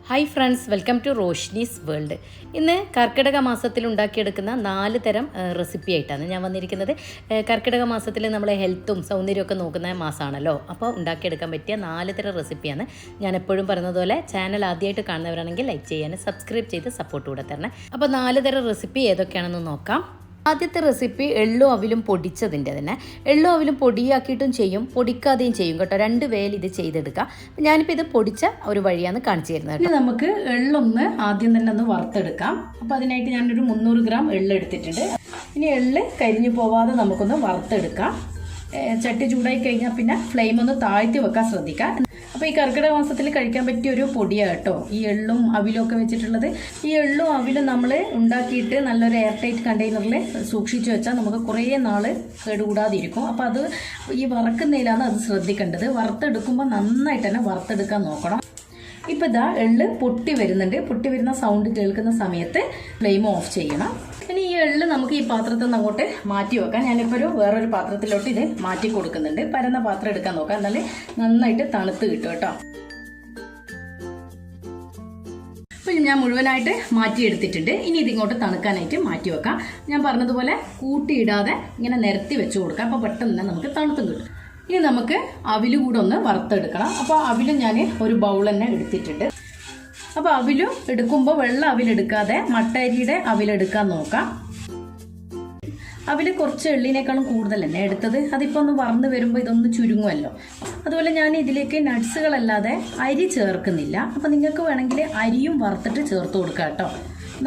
Hi friends, welcome to Roshni's world. ഇന്ന് കർക്കിടക മാസത്തിൽ ഉണ്ടാക്കിയെടുക്കുന്ന 4 തരം റെസിപ്പി ആയിട്ടാണ് ഞാൻ വന്നിരിക്കുന്നത്. കർക്കിടക മാസത്തിൽ നമ്മൾ ഹെൽത്തും സൗന്ദര്യമൊക്കെ നോക്കുന്ന മാസമാണല്ലോ. അപ്പോൾ ഉണ്ടാക്കിയെടുക്കാൻ പറ്റിയ 4 തരം റെസിപ്പിയാണ്. ഞാൻ എപ്പോഴും പറയുന്നതുപോലെ ചാനൽ ആദ്യമായിട്ട് കാണുന്നവരാണെങ്കിൽ ലൈക്ക് ചെയ്യാനും സബ്സ്ക്രൈബ് ചെയ്ത് സപ്പോർട്ട് കൂടെ തരണേ. അപ്പോൾ 4 തരം റെസിപ്പി ഏതൊക്കെയാണെന്ന് നോക്കാം. ആദ്യത്തെ റെസിപ്പി എള്ളും അവിലും പൊടിച്ചതിൻ്റെ തന്നെ. എള്ളും അവിലും പൊടിയാക്കിയിട്ടും ചെയ്യും, പൊടിക്കാതെയും ചെയ്യും കേട്ടോ. 2 വേൽ ഇത് ചെയ്തെടുക്കാം. ഞാനിപ്പോൾ ഇത് പൊടിച്ച ഒരു വഴിയാണ് കാണിച്ചു തരുന്നത്. ഇനി നമുക്ക് എള്ളൊന്ന് ആദ്യം തന്നെ ഒന്ന് വറുത്തെടുക്കാം. അപ്പോൾ അതിനായിട്ട് ഞാനൊരു 300 ഗ്രാം എള്ള് എടുത്തിട്ടുണ്ട്. ഇനി എള്ള് കരിഞ്ഞു പോവാതെ നമുക്കൊന്ന് വറുത്തെടുക്കാം. ചട്ടി ചൂടായി കഴിഞ്ഞാൽ പിന്നെ ഫ്ലെയിം ഒന്ന് താഴ്ത്തി വെക്കാൻ ശ്രദ്ധിക്കാം. അപ്പോൾ ഈ കർക്കിടക മാസത്തിൽ കഴിക്കാൻ പറ്റിയ ഒരു പൊടിയാണ് കേട്ടോ ഈ എള്ളും അവിലും ഒക്കെ വെച്ചിട്ടുള്ളത്. ഈ എള്ളും അവിലും നമ്മൾ ഉണ്ടാക്കിയിട്ട് നല്ലൊരു എയർ ടൈറ്റ് കണ്ടെയ്നറിൽ സൂക്ഷിച്ചു വെച്ചാൽ നമുക്ക് കുറേ നാൾ കേടുകൂടാതിരിക്കും. അപ്പോൾ അത് ഈ വറക്കുന്നതിലാണ് അത് ശ്രദ്ധിക്കേണ്ടത്. വറുത്തെടുക്കുമ്പോൾ നന്നായിട്ട് തന്നെ വറുത്തെടുക്കാൻ നോക്കണം. ഇപ്പോൾ ഇതാ എള്ള് പൊട്ടി വരുന്നുണ്ട്. പൊട്ടി വരുന്ന സൗണ്ട് കേൾക്കുന്ന സമയത്ത് ഫ്ലെയിം ഓഫ് ചെയ്യണം. ഇനി ഈ എള്ള് നമുക്ക് ഈ പാത്രത്തിൽ നിന്ന് അങ്ങോട്ട് മാറ്റി വെക്കാം. ഞാനിപ്പോൾ വേറൊരു പാത്രത്തിലോട്ട് ഇത് മാറ്റി കൊടുക്കുന്നുണ്ട്. പരന്ന പാത്രം എടുക്കാൻ നോക്കാം, എന്നാലും നന്നായിട്ട് തണുത്ത് കിട്ടും കേട്ടോ. അപ്പോൾ ഞാൻ മുഴുവനായിട്ട് മാറ്റിയെടുത്തിട്ടുണ്ട്. ഇനി ഇതിങ്ങോട്ട് തണുക്കാനായിട്ട് മാറ്റി വെക്കാം. ഞാൻ പറഞ്ഞതുപോലെ കൂട്ടിയിടാതെ ഇങ്ങനെ നിരത്തി വെച്ച് കൊടുക്കാം. അപ്പോൾ പെട്ടെന്ന് തന്നെ നമുക്ക് തണുത്തും കിട്ടും. ഇനി നമുക്ക് അവില് കൂടെ ഒന്ന് വറുത്തെടുക്കണം. അപ്പോൾ അവിലും ഞാൻ ഒരു ബൗൾ തന്നെ എടുത്തിട്ടുണ്ട്. അപ്പോൾ അവിലും എടുക്കുമ്പോൾ വെള്ള അവിലെടുക്കാതെ മട്ടരിയുടെ അവിലെടുക്കാൻ നോക്കാം. അവില് കുറച്ച് എള്ളിനേക്കാളും കൂടുതൽ തന്നെ എടുത്തത്. അതിപ്പോൾ ഒന്ന് വറന്ന് വരുമ്പോൾ ഇതൊന്ന് ചുരുങ്ങുമല്ലോ. അതുപോലെ ഞാൻ ഇതിലേക്ക് നട്ട്സുകളല്ലാതെ അരി ചേർക്കുന്നില്ല. അപ്പോൾ നിങ്ങൾക്ക് വേണമെങ്കിൽ അരിയും വറുത്തിട്ട് ചേർത്ത് കൊടുക്കാം കേട്ടോ.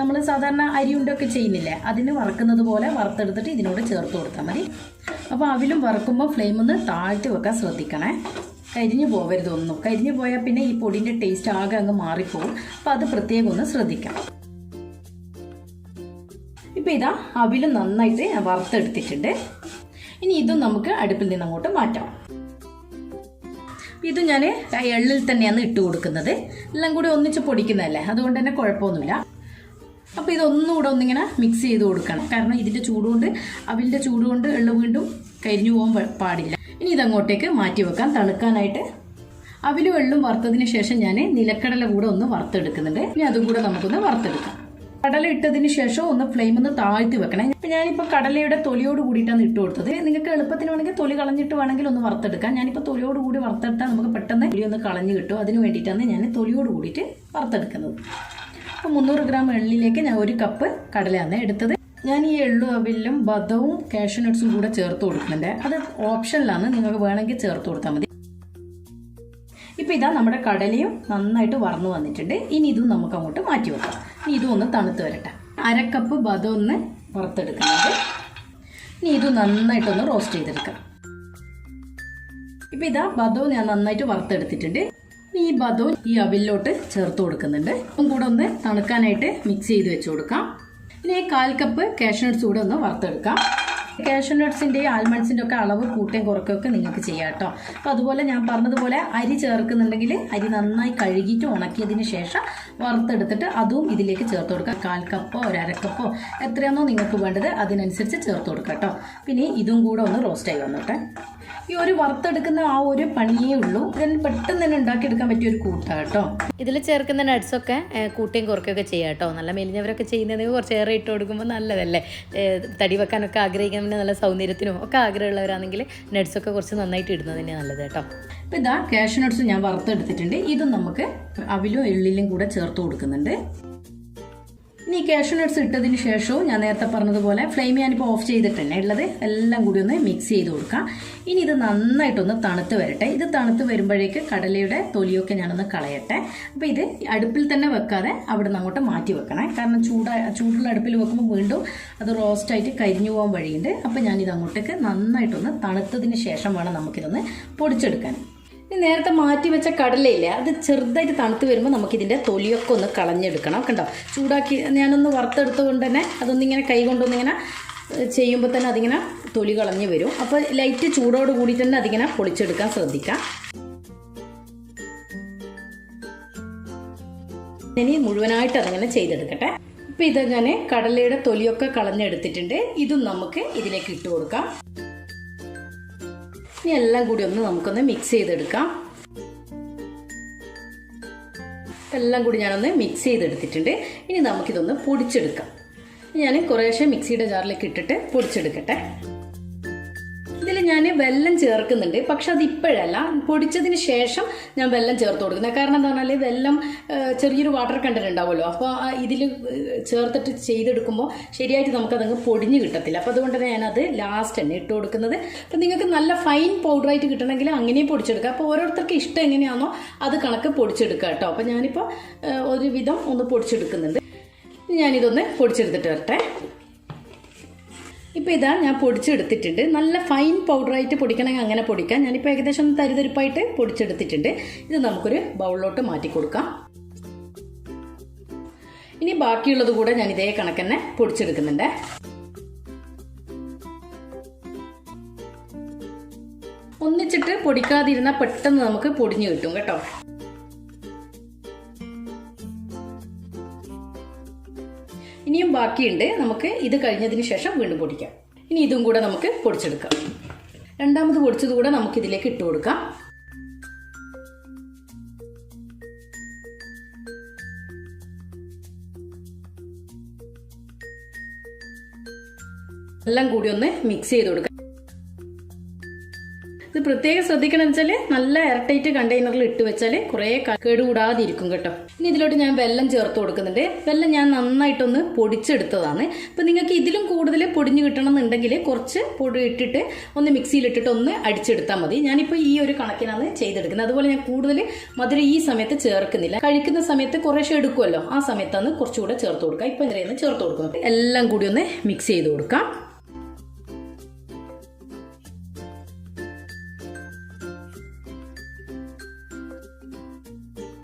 നമ്മൾ സാധാരണ അരി ഉണ്ടൊക്കെ ചെയ്യുന്നില്ലേ, അതിന് വറുക്കുന്നത് പോലെ വറുത്തെടുത്തിട്ട് ഇതിനോട് ചേർത്ത് കൊടുത്താൽ മതി. അപ്പോൾ അവിലും വറുക്കുമ്പോൾ ഫ്ലെയിം ഒന്ന് താഴ്ത്തി വെക്കാൻ ശ്രദ്ധിക്കണേ. കരിഞ്ഞു പോകരുത് ഒന്നും. കരിഞ്ഞു പോയാൽ പിന്നെ ഈ പൊടിൻ്റെ ടേസ്റ്റ് ആകെ അങ്ങ് മാറിപ്പോകും. അപ്പോൾ അത് പ്രത്യേകം ഒന്ന് ശ്രദ്ധിക്കാം. ഇപ്പം ഇതാ അവിലും നന്നായിട്ട് വറുത്തെടുത്തിട്ടുണ്ട്. ഇനി ഇതും നമുക്ക് അടുപ്പിൽ നിന്ന് അങ്ങോട്ട് മാറ്റാം. ഇത് ഞാൻ എള്ളിൽ തന്നെയാണ് ഇട്ട് കൊടുക്കുന്നത്. എല്ലാം കൂടി ഒന്നിച്ച് പൊടിക്കുന്നതല്ലേ, അതുകൊണ്ട് തന്നെ കുഴപ്പമൊന്നുമില്ല. അപ്പോൾ ഇതൊന്നുകൂടെ ഒന്നിങ്ങനെ മിക്സ് ചെയ്ത് കൊടുക്കണം. കാരണം ഇതിൻ്റെ ചൂടുകൊണ്ട് അവിലിൻ്റെ ചൂടുകൊണ്ട് എള്ള് വീണ്ടും കരിഞ്ഞു പോകാൻ പാടില്ല. ഇനി ഇതങ്ങോട്ടേക്ക് മാറ്റി വെക്കാം തണുക്കാനായിട്ട്. അവിലും എള്ളും വറുത്തതിന് ശേഷം ഞാൻ നിലക്കടല കൂടെ ഒന്ന് വറുത്തെടുക്കുന്നുണ്ട്. ഇനി അതും കൂടെ നമുക്കൊന്ന് വറുത്തെടുക്കാം. കടല ഇട്ടതിന് ശേഷം ഒന്ന് ഫ്ലെയിം ഒന്ന് താഴ്ത്തി വെക്കണം. ഇപ്പം ഞാനിപ്പോൾ കടലയുടെ തൊലിയോട് കൂടിയിട്ടാണ് ഇട്ട് കൊടുത്തത്. നിങ്ങൾക്ക് എളുപ്പത്തിന് വേണമെങ്കിൽ തൊലി കളഞ്ഞിട്ട് വേണമെങ്കിൽ ഒന്ന് വറുത്തെടുക്കാം. ഞാനിപ്പോൾ തൊലിയോട് കൂടി വറുത്തെടുത്താൽ നമുക്ക് പെട്ടെന്ന് തൊലി ഒന്ന് കളഞ്ഞ് കിട്ടും. അതിന് വേണ്ടിയിട്ടാണ് ഞാൻ തൊലിയോട് കൂടിയിട്ട് വറുത്തെടുക്കുന്നത്. അപ്പോൾ 300 ഗ്രാം എള്ളിലേക്ക് ഞാൻ 1 കപ്പ് കടലയാണ് എടുത്തത്. ഞാൻ ഈ എള്ളും അവിലും ബദവും കാഷ്യൂ നട്ട്സും കൂടെ ചേർത്ത് കൊടുക്കുന്നുണ്ട്. അത് ഓപ്ഷനിലാണ്, നിങ്ങൾക്ക് വേണമെങ്കിൽ ചേർത്ത് കൊടുത്താൽ മതി. ഇപ്പം ഇതാ നമ്മുടെ കടലയും നന്നായിട്ട് വറന്നു വന്നിട്ടുണ്ട്. ഇനി ഇതും നമുക്ക് അങ്ങോട്ട് മാറ്റി വെക്കാം. ഇനി ഇതും ഒന്ന് തണുത്ത് വരട്ടെ. 1/2 കപ്പ് ബദം ഒന്ന് വറുത്തെടുക്കുന്നുണ്ട്. ഇനി ഇതും നന്നായിട്ടൊന്ന് റോസ്റ്റ് ചെയ്തെടുക്കാം. ഇപ്പം ഇതാ ബദവും ഞാൻ നന്നായിട്ട് വറുത്തെടുത്തിട്ടുണ്ട്. ഈ ബദവും ഈ അവിലോട്ട് ചേർത്ത് കൊടുക്കുന്നുണ്ട്. അപ്പം കൂടെ ഒന്ന് തണുക്കാനായിട്ട് മിക്സ് ചെയ്ത് വെച്ച് കൊടുക്കാം. ഇനി 1/4 കപ്പ് കാഷ്യൂ നട്ട്സ് കൂടെ ഒന്ന് വറുത്തെടുക്കാം. കാഷ്യൂ നട്ട്സിൻ്റെ ആൽമണ്ട്സിൻ്റെ ഒക്കെ അളവ് കൂട്ടുകയും കുറയ്ക്കുകയൊക്കെ നിങ്ങൾക്ക് ചെയ്യാം കേട്ടോ. അപ്പോൾ അതുപോലെ ഞാൻ പറഞ്ഞതുപോലെ അരി ചേർക്കുന്നുണ്ടെങ്കിൽ അരി നന്നായി കഴുകിയിട്ട് ഉണക്കിയതിന് ശേഷം വറുത്തെടുത്തിട്ട് അതും ഇതിലേക്ക് ചേർത്ത് കൊടുക്കാം. 1/4 കപ്പോ 1/2 കപ്പോ എത്രയാണോ നിങ്ങൾക്ക് വേണ്ടത് അതിനനുസരിച്ച് ചേർത്ത് കൊടുക്കാം കേട്ടോ. പിന്നെ ഇതും കൂടെ ഒന്ന് റോസ്റ്റ് ആയി വന്നോട്ടെ. ഈ ഒരു വറുത്തെടുക്കുന്ന ആ ഒരു പണിയേ ഉള്ളൂ. ഇതിന് പെട്ടെന്ന് തന്നെ ഉണ്ടാക്കിയെടുക്കാൻ പറ്റിയ ഒരു കൂട്ടാണ് കേട്ടോ. ഇതിൽ ചേർക്കുന്ന നട്ട്സൊക്കെ കൂട്ടുകയും കുറയ്ക്കുകയൊക്കെ ചെയ്യാം കേട്ടോ. നല്ല മെലിഞ്ഞവരൊക്കെ ചെയ്യുന്നതിന് കുറച്ച് ഏറെ ഇട്ട് കൊടുക്കുമ്പോൾ നല്ലതല്ലേ. തടി വെക്കാനൊക്കെ ആഗ്രഹിക്കാൻ പിന്നെ നല്ല സൗന്ദര്യത്തിനും ഒക്കെ ആഗ്രഹമുള്ളവരാണെങ്കിൽ നട്ട്സൊക്കെ കുറച്ച് നന്നായിട്ട് ഇടുന്നത് തന്നെ നല്ലത് കേട്ടോ. അപ്പോൾ ഇതാ കാഷ്യൂ നട്ട്സ് ഞാൻ വറുത്തെടുത്തിട്ടുണ്ട്. ഇതും നമുക്ക് അവിലും എള്ളിലും കൂടെ ചേർത്ത് കൊടുക്കുന്നുണ്ട്. ഇനി കാഷ്യൂ നട്ട്സ് ഇട്ടതിന് ശേഷവും ഞാൻ നേരത്തെ പറഞ്ഞതുപോലെ ഫ്ലെയിം ഞാനിപ്പോൾ ഓഫ് ചെയ്തിട്ട് തന്നെ ഉള്ളത് എല്ലാം കൂടി ഒന്ന് മിക്സ് ചെയ്ത് കൊടുക്കാം. ഇനി ഇത് നന്നായിട്ടൊന്ന് തണുത്ത് വരട്ടെ. ഇത് തണുത്ത് വരുമ്പോഴേക്ക് കടലയുടെ തൊലിയൊക്കെ ഞാനൊന്ന് കളയട്ടെ. അപ്പോൾ ഇത് അടുപ്പിൽ തന്നെ വെക്കാതെ അവിടെ നിന്ന് അങ്ങോട്ട് മാറ്റി വെക്കണേ. കാരണം ചൂടുള്ള അടുപ്പിൽ വെക്കുമ്പോൾ വീണ്ടും അത് റോസ്റ്റായിട്ട് കരിഞ്ഞു പോകാൻ വഴിയുണ്ട്. അപ്പോൾ ഞാനിത് അങ്ങോട്ടേക്ക് നന്നായിട്ടൊന്ന് തണുത്തതിന് ശേഷം വേണം നമുക്കിതൊന്ന് പൊടിച്ചെടുക്കാൻ. നേരത്തെ മാറ്റി വെച്ച കടലയില്ലേ, അത് ചെറുതായിട്ട് തണുത്ത് വരുമ്പോൾ നമുക്കിതിൻ്റെ തൊലിയൊക്കെ ഒന്ന് കളഞ്ഞെടുക്കണം. കണ്ടോ, ചൂടാക്കി ഞാനൊന്ന് വറുത്തെടുത്ത് കൊണ്ട് തന്നെ അതൊന്നിങ്ങനെ കൈ കൊണ്ടൊന്നിങ്ങനെ ചെയ്യുമ്പോൾ തന്നെ അതിങ്ങനെ തൊലി കളഞ്ഞ് വരും. അപ്പോൾ ലൈറ്റ് ചൂടോട് കൂടി തന്നെ അതിങ്ങനെ പൊളിച്ചെടുക്കാൻ ശ്രദ്ധിക്കാം. ഇനി മുഴുവനായിട്ട് അതിങ്ങനെ ചെയ്തെടുക്കട്ടെ. അപ്പോൾ ഇത് ഞാൻ കടലയുടെ തൊലിയൊക്കെ കളഞ്ഞെടുത്തിട്ടുണ്ട്. ഇതും നമുക്ക് ഇതിലേക്ക് ഇട്ട് കൊടുക്കാം. ഇനി എല്ലാം കൂടി ഒന്ന് നമുക്കൊന്ന് മിക്സ് ചെയ്തെടുക്കാം. എല്ലാം കൂടി ഞാനൊന്ന് മിക്സ് ചെയ്തെടുത്തിട്ടുണ്ട്. ഇനി നമുക്കിതൊന്ന് പൊടിച്ചെടുക്കാം. ഞാൻ കുറേശ്ശെ മിക്സിയുടെ ജാറിലേക്ക് ഇട്ടിട്ട് പൊടിച്ചെടുക്കട്ടെ. ഇതിൽ ഞാൻ വെല്ലം ചേർക്കുന്നുണ്ട്, പക്ഷെ അത് ഇപ്പോഴല്ല, പൊടിച്ചതിന് ശേഷം ഞാൻ വെല്ലം ചേർത്ത് കൊടുക്കുന്നത്. കാരണം എന്താ പറഞ്ഞാൽ വെല്ലം ചെറിയൊരു വാട്ടർ കണ്ടന്റ് ഉണ്ടാവുമല്ലോ, അപ്പോൾ ഇതിൽ ചേർത്തിട്ട് ചെയ്തെടുക്കുമ്പോൾ ശരിയായിട്ട് നമുക്കതങ്ങ് പൊടിഞ്ഞ് കിട്ടത്തില്ല. അപ്പോൾ അതുകൊണ്ട് തന്നെ ഞാനത് ലാസ്റ്റ് തന്നെ ഇട്ട് കൊടുക്കുന്നത്. അപ്പോൾ നിങ്ങൾക്ക് നല്ല ഫൈൻ പൗഡറായിട്ട് കിട്ടണമെങ്കിൽ അങ്ങനെയും പൊടിച്ചെടുക്കുക. അപ്പോൾ ഓരോരുത്തർക്ക് ഇഷ്ടം എങ്ങനെയാണോ അത് കണക്ക് പൊടിച്ചെടുക്കുക കേട്ടോ. അപ്പോൾ ഞാനിപ്പോൾ ഒരുവിധം ഒന്ന് പൊടിച്ചെടുക്കുന്നുണ്ട്. ഞാനിതൊന്ന് പൊടിച്ചെടുത്തിട്ട് വരട്ടെ. ഇപ്പോൾ ഇതാ ഞാൻ പൊടിച്ചെടുത്തിട്ടുണ്ട്. നല്ല ഫൈൻ പൗഡറായിട്ട് പൊടിക്കണമെങ്കിൽ അങ്ങനെ പൊടിക്കാം. ഞാനിപ്പോൾ ഏകദേശം ഒന്ന് തരിതരിപ്പായിട്ട് പൊടിച്ചെടുത്തിട്ടുണ്ട്. ഇത് നമുക്കൊരു ബൗളിലോട്ട് മാറ്റി കൊടുക്കാം. ഇനി ബാക്കിയുള്ളത് കൂടെ ഞാൻ ഇതേ കണക്ക് തന്നെ പൊടിച്ചെടുക്കുന്നുണ്ട്. ഒന്നിച്ചിട്ട് പൊടിക്കാതിരുന്നാൽ പെട്ടെന്ന് നമുക്ക് പൊടിഞ്ഞു കിട്ടും കേട്ടോ. ഇനിയും ബാക്കിയുണ്ട്. നമുക്ക് ഇത് കഴിഞ്ഞതിന് ശേഷം വീണ്ടും പൊടിക്കാം. ഇനി ഇതും കൂടെ നമുക്ക് പൊടിച്ചെടുക്കാം. രണ്ടാമത് പൊടിച്ചത് കൂടെ നമുക്ക് ഇതിലേക്ക് ഇട്ട് കൊടുക്കാം. എല്ലാം കൂടി ഒന്ന് മിക്സ് ചെയ്ത് കൊടുക്കാം. ഇത് പ്രത്യേകം ശ്രദ്ധിക്കണം വെച്ചാൽ നല്ല എയർടൈറ്റ് കണ്ടെയ്നറിൽ ഇട്ട് വെച്ചാൽ കുറേ കേടുകൂടാതെ ഇരിക്കും കേട്ടോ. ഇനി ഇതിലോട്ട് ഞാൻ വെല്ലം ചേർത്ത് കൊടുക്കുന്നുണ്ട്. വെല്ലം ഞാൻ നന്നായിട്ടൊന്ന് പൊടിച്ചെടുത്തതാണ്. അപ്പം നിങ്ങൾക്ക് ഇതിലും കൂടുതൽ പൊടിഞ്ഞ് കിട്ടണം എന്നുണ്ടെങ്കിൽ കുറച്ച് പൊടി ഇട്ടിട്ട് ഒന്ന് മിക്സിയിലിട്ടിട്ട് ഒന്ന് അടിച്ചെടുത്താൽ മതി. ഞാനിപ്പോൾ ഈ ഒരു കണക്കിനാണ് ചെയ്തെടുക്കുന്നത്. അതുപോലെ ഞാൻ കൂടുതൽ മധുരം ഈ സമയത്ത് ചേർക്കുന്നില്ല. കഴിക്കുന്ന സമയത്ത് കുറേശ്ശെ എടുക്കുമല്ലോ, ആ സമയത്താണ് കുറച്ചുകൂടെ ചേർത്ത് കൊടുക്കുക. ഇപ്പം ഇത്രയാണ് ചേർത്ത് കൊടുക്കുന്നത്. എല്ലാം കൂടി ഒന്ന് മിക്സ് ചെയ്ത് കൊടുക്കാം.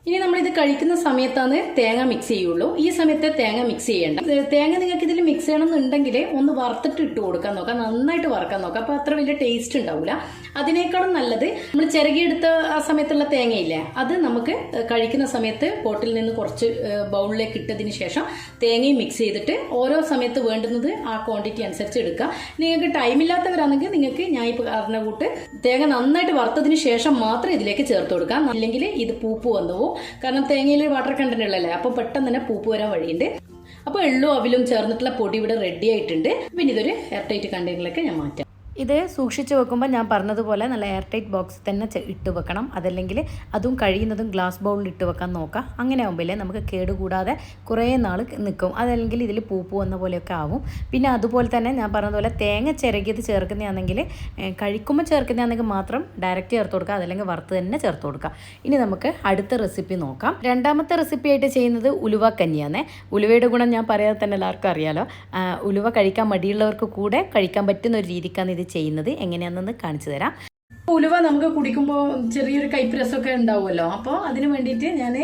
ഇനി നമ്മളിത് കഴിക്കുന്ന സമയത്താണ് തേങ്ങ മിക്സ് ചെയ്യുള്ളൂ. ഈ സമയത്ത് തേങ്ങ മിക്സ് ചെയ്യേണ്ട. തേങ്ങ നിങ്ങൾക്ക് ഇതിൽ മിക്സ് ചെയ്യണമെന്നുണ്ടെങ്കിൽ ഒന്ന് വറുത്തിട്ട് ഇട്ട് കൊടുക്കാൻ നോക്കാം, നന്നായിട്ട് വറുക്കാൻ നോക്കാം. അപ്പോൾ അത്ര വലിയ ടേസ്റ്റ് ഉണ്ടാവില്ല. അതിനേക്കാളും നല്ലത് നമ്മൾ ചിരകിയെടുത്ത ആ സമയത്തുള്ള തേങ്ങയില്ലേ, അത് നമുക്ക് കഴിക്കുന്ന സമയത്ത് പോട്ടിൽ നിന്ന് കുറച്ച് ബൗളിലേക്ക് ഇട്ടതിന് ശേഷം തേങ്ങയും മിക്സ് ചെയ്തിട്ട് ഓരോ സമയത്ത് വേണ്ടുന്നത് ആ ക്വാണ്ടിറ്റി അനുസരിച്ച് എടുക്കുക. നിങ്ങൾക്ക് ടൈമില്ലാത്തവരാണെങ്കിൽ നിങ്ങൾക്ക് ഞാൻ ഇപ്പോൾ പറഞ്ഞ കൂട്ട് തേങ്ങ നന്നായിട്ട് വറുത്തതിന് ശേഷം മാത്രം ഇതിലേക്ക് ചേർത്ത് കൊടുക്കാം. അല്ലെങ്കിൽ ഇത് പൂപ്പ് വന്നു പോകും. കാരണം തേങ്ങയിൽ വാട്ടർ കണ്ടന്റ് ഉള്ളല്ലേ, അപ്പോൾ പെട്ടെന്ന് തന്നെ പൂപ്പ് വരാൻ വഴിയുണ്ട്. അപ്പോൾ എള്ളും അവിലും ചേർന്നിട്ടുള്ള പൊടി ഇവിടെ റെഡി ആയിട്ടുണ്ട്. പിന്നെ ഇതൊരു എയർടൈറ്റ് കണ്ടെയ്നറിലേക്ക് ഞാൻ മാറ്റാം. ഇത് സൂക്ഷിച്ച് വെക്കുമ്പോൾ ഞാൻ പറഞ്ഞതുപോലെ നല്ല എയർ ടൈറ്റ് ബോക്സിൽ തന്നെ ഇട്ട് വെക്കണം. അതല്ലെങ്കിൽ അതും കഴിയുന്നതും ഗ്ലാസ് ബൗളിൽ ഇട്ട് വെക്കാൻ നോക്കാം. അങ്ങനെ ആകുമ്പോഴേ നമുക്ക് കേടുകൂടാതെ കുറേ നാൾ നിൽക്കും. അതല്ലെങ്കിൽ ഇതിൽ പൂപ്പ് വന്ന പോലെയൊക്കെ ആവും. പിന്നെ അതുപോലെ തന്നെ ഞാൻ പറഞ്ഞതുപോലെ തേങ്ങ ചിരകിയത് ചേർക്കുന്നതാണെങ്കിൽ കഴിക്കുമ്പോൾ ചേർക്കുന്നതാണെങ്കിൽ മാത്രം ഡയറക്റ്റ് ചേർത്ത് കൊടുക്കുക, അതല്ലെങ്കിൽ വറുത്ത് തന്നെ ചേർത്ത് കൊടുക്കുക. ഇനി നമുക്ക് അടുത്ത റെസിപ്പി നോക്കാം. രണ്ടാമത്തെ റെസിപ്പി ആയിട്ട് ചെയ്യുന്നത് ഉലുവ കഞ്ഞിയാണ്. ഉലുവയുടെ ഗുണം ഞാൻ പറയാതെ തന്നെ എല്ലാവർക്കും അറിയാലോ. ഉലുവ കഴിക്കാൻ മടിയുള്ളവർക്ക് കൂടെ കഴിക്കാൻ പറ്റുന്ന ഒരു രീതിക്കാണ് ഇത് ചെയ്യുന്നത്. എങ്ങനെയാണെന്ന് കാണിച്ചു തരാം. ഉലുവ നമുക്ക് കുടിക്കുമ്പോൾ ചെറിയൊരു കയ്പ്പ് രസമൊക്കെ ഉണ്ടാവുമല്ലോ. അപ്പോൾ അതിന് വേണ്ടിയിട്ട് ഞാൻ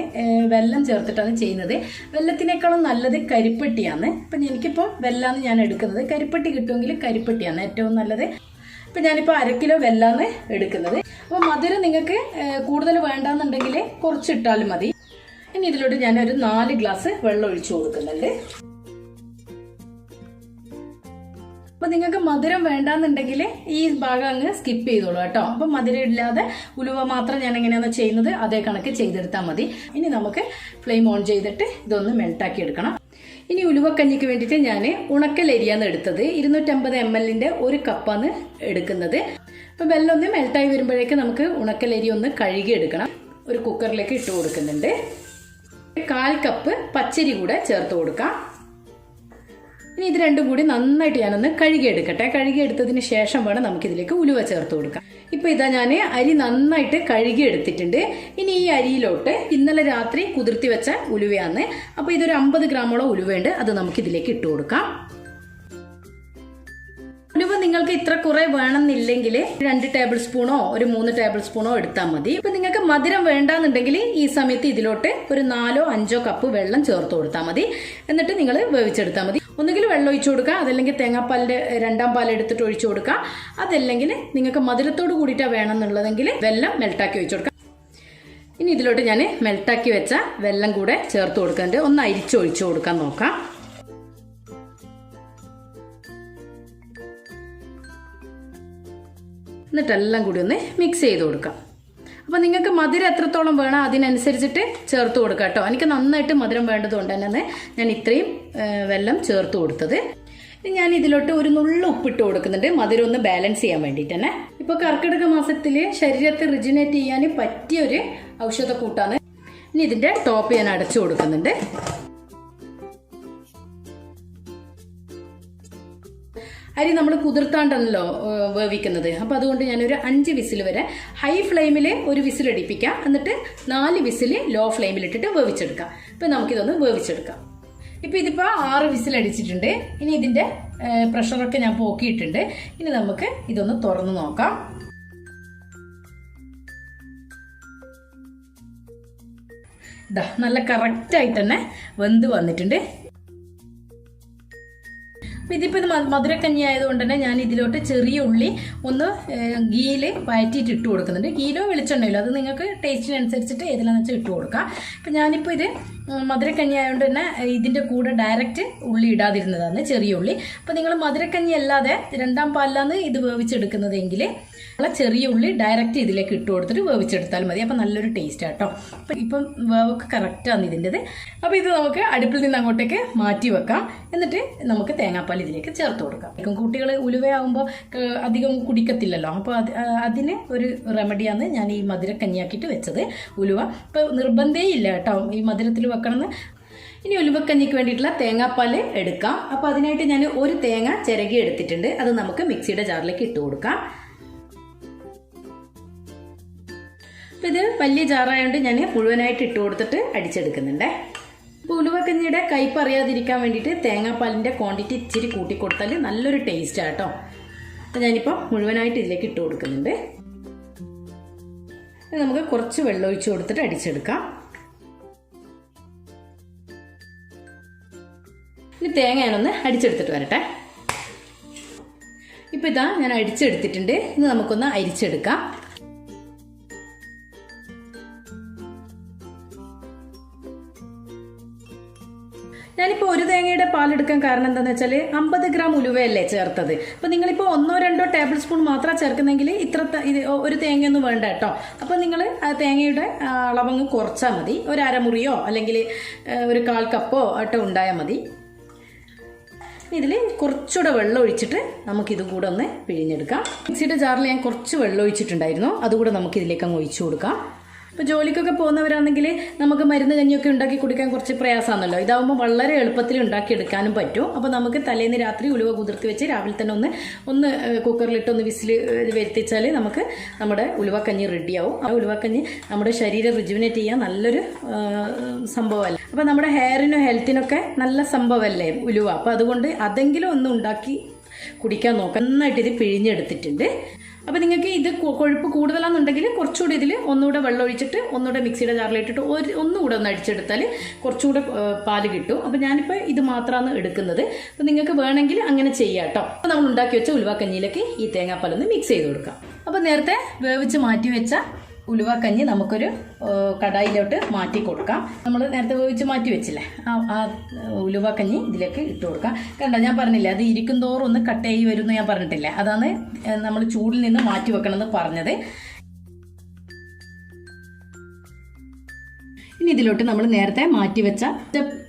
വെല്ലം ചേർത്തിട്ടാണ് ചെയ്യുന്നത്. വെല്ലത്തിനേക്കാളും നല്ലത് കരിപ്പെട്ടിയാണ്. അപ്പം എനിക്കിപ്പോൾ വെല്ലാണ് ഞാൻ എടുക്കുന്നത്. കരിപ്പെട്ടി കിട്ടുമെങ്കിൽ കരിപ്പെട്ടിയാണ് ഏറ്റവും നല്ലത്. ഇപ്പം ഞാനിപ്പോൾ 1 കിലോ വെല്ലാണ് എടുക്കുന്നത്. അപ്പോൾ മധുരം നിങ്ങൾക്ക് കൂടുതൽ വേണ്ടാന്നുണ്ടെങ്കിൽ കുറച്ചിട്ടാലും മതി. ഇനി ഇതിലോട്ട് ഞാനൊരു 4 ഗ്ലാസ് വെള്ളം ഒഴിച്ചു കൊടുക്കുന്നുണ്ട്. അപ്പോൾ നിങ്ങൾക്ക് മധുരം വേണ്ടാന്നുണ്ടെങ്കിൽ ഈ ഭാഗം അങ്ങ് സ്കിപ്പ് ചെയ്തോളൂ കേട്ടോ. അപ്പം മധുരം ഇല്ലാതെ ഉലുവ മാത്രം ഞാൻ എങ്ങനെയാണ് ചെയ്യുന്നത് അതേ കണക്ക് ചെയ്തെടുത്താൽ മതി. ഇനി നമുക്ക് ഫ്ലെയിം ഓൺ ചെയ്തിട്ട് ഇതൊന്ന് മെൽട്ടാക്കി എടുക്കണം. ഇനി ഉലുവക്കഞ്ഞിക്ക് വേണ്ടിയിട്ട് ഞാൻ ഉണക്കലരിയാണ് എടുത്തത്. 250 ml ഒരു കപ്പാണ് എടുക്കുന്നത്. അപ്പം വെള്ളം ഒന്ന് മെൽട്ടായി വരുമ്പോഴേക്ക് നമുക്ക് ഉണക്കലരി ഒന്ന് കഴുകി എടുക്കണം. ഒരു കുക്കറിലേക്ക് ഇട്ട് കൊടുക്കുന്നുണ്ട്. 1/4 കപ്പ് പച്ചരി കൂടെ ചേർത്ത് കൊടുക്കാം. ഇനി ഇത് രണ്ടും കൂടി നന്നായിട്ട് ഞാനൊന്ന് കഴുകിയെടുക്കട്ടെ. കഴുകിയെടുത്തതിന് ശേഷം വേണം നമുക്കിതിലേക്ക് ഉലുവ ചേർത്ത് കൊടുക്കാം. ഇപ്പോൾ ഇതാ ഞാൻ അരി നന്നായിട്ട് കഴുകിയെടുത്തിട്ടുണ്ട്. ഇനി ഈ അരിയിലോട്ട് ഇന്നലെ രാത്രി കുതിർത്തി വെച്ച ഉലുവയാണ്. അപ്പോൾ ഇതൊരു 50 ഗ്രാമോളം ഉലുവയുണ്ട്. അത് നമുക്കിതിലേക്ക് ഇട്ട് കൊടുക്കാം. ഉലുവ നിങ്ങൾക്ക് ഇത്ര കുറെ വേണമെന്നില്ലെങ്കിൽ 2 ടേബിൾ സ്പൂണോ ഒരു 3 ടേബിൾ സ്പൂണോ എടുത്താൽ മതി. ഇപ്പൊ നിങ്ങൾക്ക് മധുരം വേണ്ടാന്നുണ്ടെങ്കിൽ ഈ സമയത്ത് ഇതിലോട്ട് ഒരു 4 or 5 കപ്പ് വെള്ളം ചേർത്ത് കൊടുത്താൽ മതി. എന്നിട്ട് നിങ്ങൾ വേവിച്ചെടുത്താൽ മതി. ഒന്നുകിൽ വെള്ളം ഒഴിച്ചു കൊടുക്കുക, അതല്ലെങ്കിൽ തേങ്ങാപ്പാലിന്റെ 2ാം പാൽ എടുത്തിട്ട് ഒഴിച്ചു കൊടുക്കുക. അതല്ലെങ്കിൽ നിങ്ങൾക്ക് മധുരത്തോട് കൂടിയിട്ടാണ് വേണമെന്നുള്ളതെങ്കിൽ വെള്ളം മെൽട്ടാക്കി ഒഴിച്ചു കൊടുക്കുക. ഇനി ഇതിലോട്ട് ഞാൻ മെൽട്ടാക്കി വെച്ച വെള്ളം കൂടെ ചേർത്ത് കൊടുക്കുന്നുണ്ട്. ഒന്ന് അരിച്ചൊഴിച്ചു കൊടുക്കാൻ നോക്കാം. എന്നിട്ടെല്ലാം കൂടി ഒന്ന് മിക്സ് ചെയ്ത് കൊടുക്കാം. അപ്പോൾ നിങ്ങൾക്ക് മധുരം എത്രത്തോളം വേണം അതിനനുസരിച്ചിട്ട് ചേർത്ത് കൊടുക്കുക കേട്ടോ. എനിക്ക് നന്നായിട്ട് മധുരം വേണ്ടതുകൊണ്ട് തന്നെ ഞാൻ ഇത്രയും വെള്ളം ചേർത്ത് കൊടുത്തത്. ഞാൻ ഇതിലോട്ട് ഒരു നുള്ള ഉപ്പിട്ട് കൊടുക്കുന്നുണ്ട്, മധുരം ഒന്ന് ബാലൻസ് ചെയ്യാൻ വേണ്ടിയിട്ട് തന്നെ. ഇപ്പോൾ കർക്കിടക മാസത്തിൽ ശരീരത്തെ റിജുനേറ്റ് ചെയ്യാൻ പറ്റിയൊരു ഔഷധക്കൂട്ടാണ്. ഇനി ഇതിൻ്റെ ടോപ്പ് ഞാൻ അടച്ചു കൊടുക്കുന്നുണ്ട്. അരി നമ്മൾ കുതിർത്താണ്ടല്ലോ വേവിക്കുന്നത്. അപ്പോൾ അതുകൊണ്ട് ഞാനൊരു 5 വിസിൽ വരെ ഹൈ ഫ്ലെയിമിൽ ഒരു വിസിൽ അടിപ്പിക്കാം, എന്നിട്ട് 4 വിസിൽ ലോ ഫ്ലെയിമിലിട്ടിട്ട് വേവിച്ചെടുക്കാം. ഇപ്പം നമുക്കിതൊന്ന് വേവിച്ചെടുക്കാം. ഇപ്പോൾ ഇതിപ്പോൾ 6 വിസിൽ അടിച്ചിട്ടുണ്ട്. ഇനി ഇതിൻ്റെ പ്രഷറൊക്കെ ഞാൻ പോക്കിയിട്ടുണ്ട്. ഇനി നമുക്ക് ഇതൊന്ന് തുറന്ന് നോക്കാം. ഇതാ നല്ല കറക്റ്റായിട്ട് തന്നെ വെന്ത് വന്നിട്ടുണ്ട്. അപ്പോൾ ഇതിപ്പോൾ ഇത് മധുരക്കഞ്ഞി ആയതുകൊണ്ട് തന്നെ ഞാൻ ഇതിലോട്ട് ചെറിയ ഉള്ളി ഒന്ന് ഗീയിൽ വഴറ്റിയിട്ട് ഇട്ട് കൊടുക്കുന്നുണ്ട്. ഗീയിലോ വെളിച്ചെണ്ണയിലോ അത് നിങ്ങൾക്ക് ടേസ്റ്റിനനുസരിച്ചിട്ട് ഏതിലാന്ന് വെച്ചാൽ ഇട്ട് കൊടുക്കാം. അപ്പം ഞാനിപ്പോൾ ഇത് മധുരക്കഞ്ഞി ആയതുകൊണ്ട് തന്നെ ഇതിൻ്റെ കൂടെ ഡയറക്റ്റ് ഉള്ളി ഇടാതിരുന്നതാണ്, ചെറിയ ഉള്ളി. അപ്പോൾ നിങ്ങൾ മധുരക്കഞ്ഞി അല്ലാതെ 2ാം പാലിലാണ് ഇത് വേവിച്ചെടുക്കുന്നതെങ്കിൽ ചെറിയ ഉള്ളി ഡയറക്റ്റ് ഇതിലേക്ക് ഇട്ട് കൊടുത്തിട്ട് വേവിച്ചെടുത്താൽ മതി. അപ്പം നല്ലൊരു ടേസ്റ്റ് ആട്ടോ. അപ്പം ഇപ്പം വേവൊക്കെ കറക്റ്റാണ് ഇതിൻ്റെത്. അപ്പോൾ ഇത് നമുക്ക് അടുപ്പിൽ നിന്ന് അങ്ങോട്ടേക്ക് മാറ്റി വെക്കാം. എന്നിട്ട് നമുക്ക് തേങ്ങാപ്പാൽ ഇതിലേക്ക് ചേർത്ത് കൊടുക്കാം. കുട്ടികൾ ഉലുവയാകുമ്പോൾ അധികം കുടിക്കത്തില്ലല്ലോ. അപ്പോൾ അതിന് ഒരു റെമഡിയാണ് ഞാൻ ഈ മധുരക്കഞ്ഞിയാക്കിയിട്ട് വെച്ചത്, ഉലുവ. ഇപ്പോൾ നിർബന്ധേ ഇല്ല കേട്ടോ ഈ മധുരത്തിൽ വെക്കണമെന്ന്. ഇനി ഉലുവക്കഞ്ഞിക്ക് വേണ്ടിയിട്ടുള്ള തേങ്ങാപ്പാൽ എടുക്കാം. അപ്പോൾ അതിനായിട്ട് ഞാൻ ഒരു തേങ്ങ ചിരകി എടുത്തിട്ടുണ്ട്. അത് നമുക്ക് മിക്സിയുടെ ജാറിലേക്ക് ഇട്ട് കൊടുക്കാം. അപ്പോൾ ഇത് വലിയ ജാറായതുകൊണ്ട് ഞാൻ മുഴുവനായിട്ട് ഇട്ട് കൊടുത്തിട്ട് അടിച്ചെടുക്കുന്നുണ്ട്. ഇപ്പോൾ ഉലുവക്കഞ്ഞിയുടെ കയ്പ്പ് അറിയാതിരിക്കാൻ വേണ്ടിയിട്ട് തേങ്ങാപ്പാലിൻ്റെ ക്വാണ്ടിറ്റി ഇച്ചിരി കൂട്ടിക്കൊടുത്താൽ നല്ലൊരു ടേസ്റ്റാണ് കേട്ടോ. അപ്പോൾ ഞാനിപ്പോൾ മുഴുവനായിട്ട് ഇതിലേക്ക് ഇട്ട് കൊടുക്കുന്നുണ്ട്. നമുക്ക് കുറച്ച് വെള്ളം ഒഴിച്ച് കൊടുത്തിട്ട് അടിച്ചെടുക്കാം. ഇനി തേങ്ങ ഞാനൊന്ന് അടിച്ചെടുത്തിട്ട് വരട്ടെ. ഇപ്പോൾ ഇതാ ഞാൻ അടിച്ചെടുത്തിട്ടുണ്ട്. ഇന്ന് നമുക്കൊന്ന് അരിച്ചെടുക്കാം. ഞാനിപ്പോൾ ഒരു തേങ്ങയുടെ പാലെടുക്കാൻ കാരണം എന്താണെന്ന് വെച്ചാൽ 50 ഗ്രാം ഉലുവയല്ലേ ചേർത്തത്. അപ്പോൾ നിങ്ങളിപ്പോൾ 1-2 ടേബിൾ സ്പൂൺ മാത്രം ചേർക്കുന്നെങ്കിൽ ഒരു തേങ്ങയൊന്നും വേണ്ട കേട്ടോ. അപ്പോൾ നിങ്ങൾ ആ തേങ്ങയുടെ അളവങ്ങ് കുറച്ചാൽ മതി. ഒരു അരമുറിയോ അല്ലെങ്കിൽ ഒരു 1/4 കപ്പോ ആട്ടോ ഉണ്ടായാൽ മതി. ഇതിൽ കുറച്ചുകൂടെ വെള്ളം ഒഴിച്ചിട്ട് നമുക്കിതും കൂടെ ഒന്ന് പിഴിഞ്ഞെടുക്കാം. മിക്സിയുടെ ജാറിൽ ഞാൻ കുറച്ച് വെള്ളം ഒഴിച്ചിട്ടുണ്ടായിരുന്നു, അതുകൂടെ നമുക്കിതിലേക്ക് അങ്ങ് ഒഴിച്ചു കൊടുക്കാം. ഇപ്പോൾ ജോലിക്കൊക്കെ പോകുന്നവരാണെങ്കിൽ നമുക്ക് മരുന്ന് കഞ്ഞിയൊക്കെ ഉണ്ടാക്കി കുടിക്കാൻ കുറച്ച് പ്രയാസമാണല്ലോ. ഇതാവുമ്പോൾ വളരെ എളുപ്പത്തിൽ ഉണ്ടാക്കിയെടുക്കാനും പറ്റും. അപ്പോൾ നമുക്ക് തലേന്ന് രാത്രി ഉലുവ കുതിർത്തി വെച്ച് രാവിലെ തന്നെ ഒന്ന് കുക്കറിലിട്ടൊന്ന് വിസിൽ വരുത്തിച്ചാൽ നമുക്ക് നമ്മുടെ ഉലുവക്കഞ്ഞി റെഡിയാവും. ആ ഉലുവക്കഞ്ഞി നമ്മുടെ ശരീരം റിജുവിനേറ്റ് ചെയ്യാൻ നല്ലൊരു സംഭവമല്ലേ. അപ്പോൾ നമ്മുടെ ഹെയറിനും ഹെൽത്തിനൊക്കെ നല്ല സംഭവമല്ലേ ഉലുവ. അപ്പോൾ അതുകൊണ്ട് അതെങ്കിലും ഒന്ന് ഉണ്ടാക്കി കുടിക്കാൻ നോക്കാം. നന്നായിട്ട് ഇത് പിഴിഞ്ഞെടുത്തിട്ടുണ്ട്. അപ്പോൾ നിങ്ങൾക്ക് ഇത് കൊഴുപ്പ് കൂടുതലാണെന്നുണ്ടെങ്കിൽ കുറച്ചുകൂടി ഇതിൽ ഒന്നുകൂടെ വെള്ളം ഒഴിച്ചിട്ട് ഒന്നുകൂടെ മിക്സിയുടെ ജാറിലിട്ടിട്ട് ഒന്നുകൂടെ ഒന്ന് അടിച്ചെടുത്താൽ കുറച്ചുകൂടെ പാല് കിട്ടും. അപ്പോൾ ഞാനിപ്പോൾ ഇത് മാത്രമാണ് എടുക്കുന്നത്. അപ്പോൾ നിങ്ങൾക്ക് വേണമെങ്കിൽ അങ്ങനെ ചെയ്യാം കേട്ടോ. അപ്പോൾ നമ്മൾ ഉണ്ടാക്കി വെച്ച ഉലുവക്കഞ്ഞിയിലേക്ക് ഈ തേങ്ങാപ്പാലൊന്ന് മിക്സ് ചെയ്ത് കൊടുക്കാം. അപ്പോൾ നേരത്തെ വേവിച്ച് മാറ്റി വെച്ച ഉലുവക്കഞ്ഞി നമുക്കൊരു കടായിലോട്ട് മാറ്റി കൊടുക്കാം. നമ്മൾ നേരത്തെ വേവിച്ച് മാറ്റി വെച്ചില്ലേ ആ ഉലുവക്കഞ്ഞി ഇതിലേക്ക് ഇട്ട് കൊടുക്കാം. കണ്ടോ, ഞാൻ പറഞ്ഞില്ലേ അത് ഇരിക്കും തോറും ഒന്ന് കട്ടയായി വരുമെന്ന് ഞാൻ പറഞ്ഞിട്ടില്ല. അതാണ് നമ്മൾ ചൂടിൽ നിന്ന് മാറ്റി വെക്കണമെന്ന് പറഞ്ഞത്. ഇനി ഇതിലോട്ട് നമ്മൾ നേരത്തെ മാറ്റി വെച്ച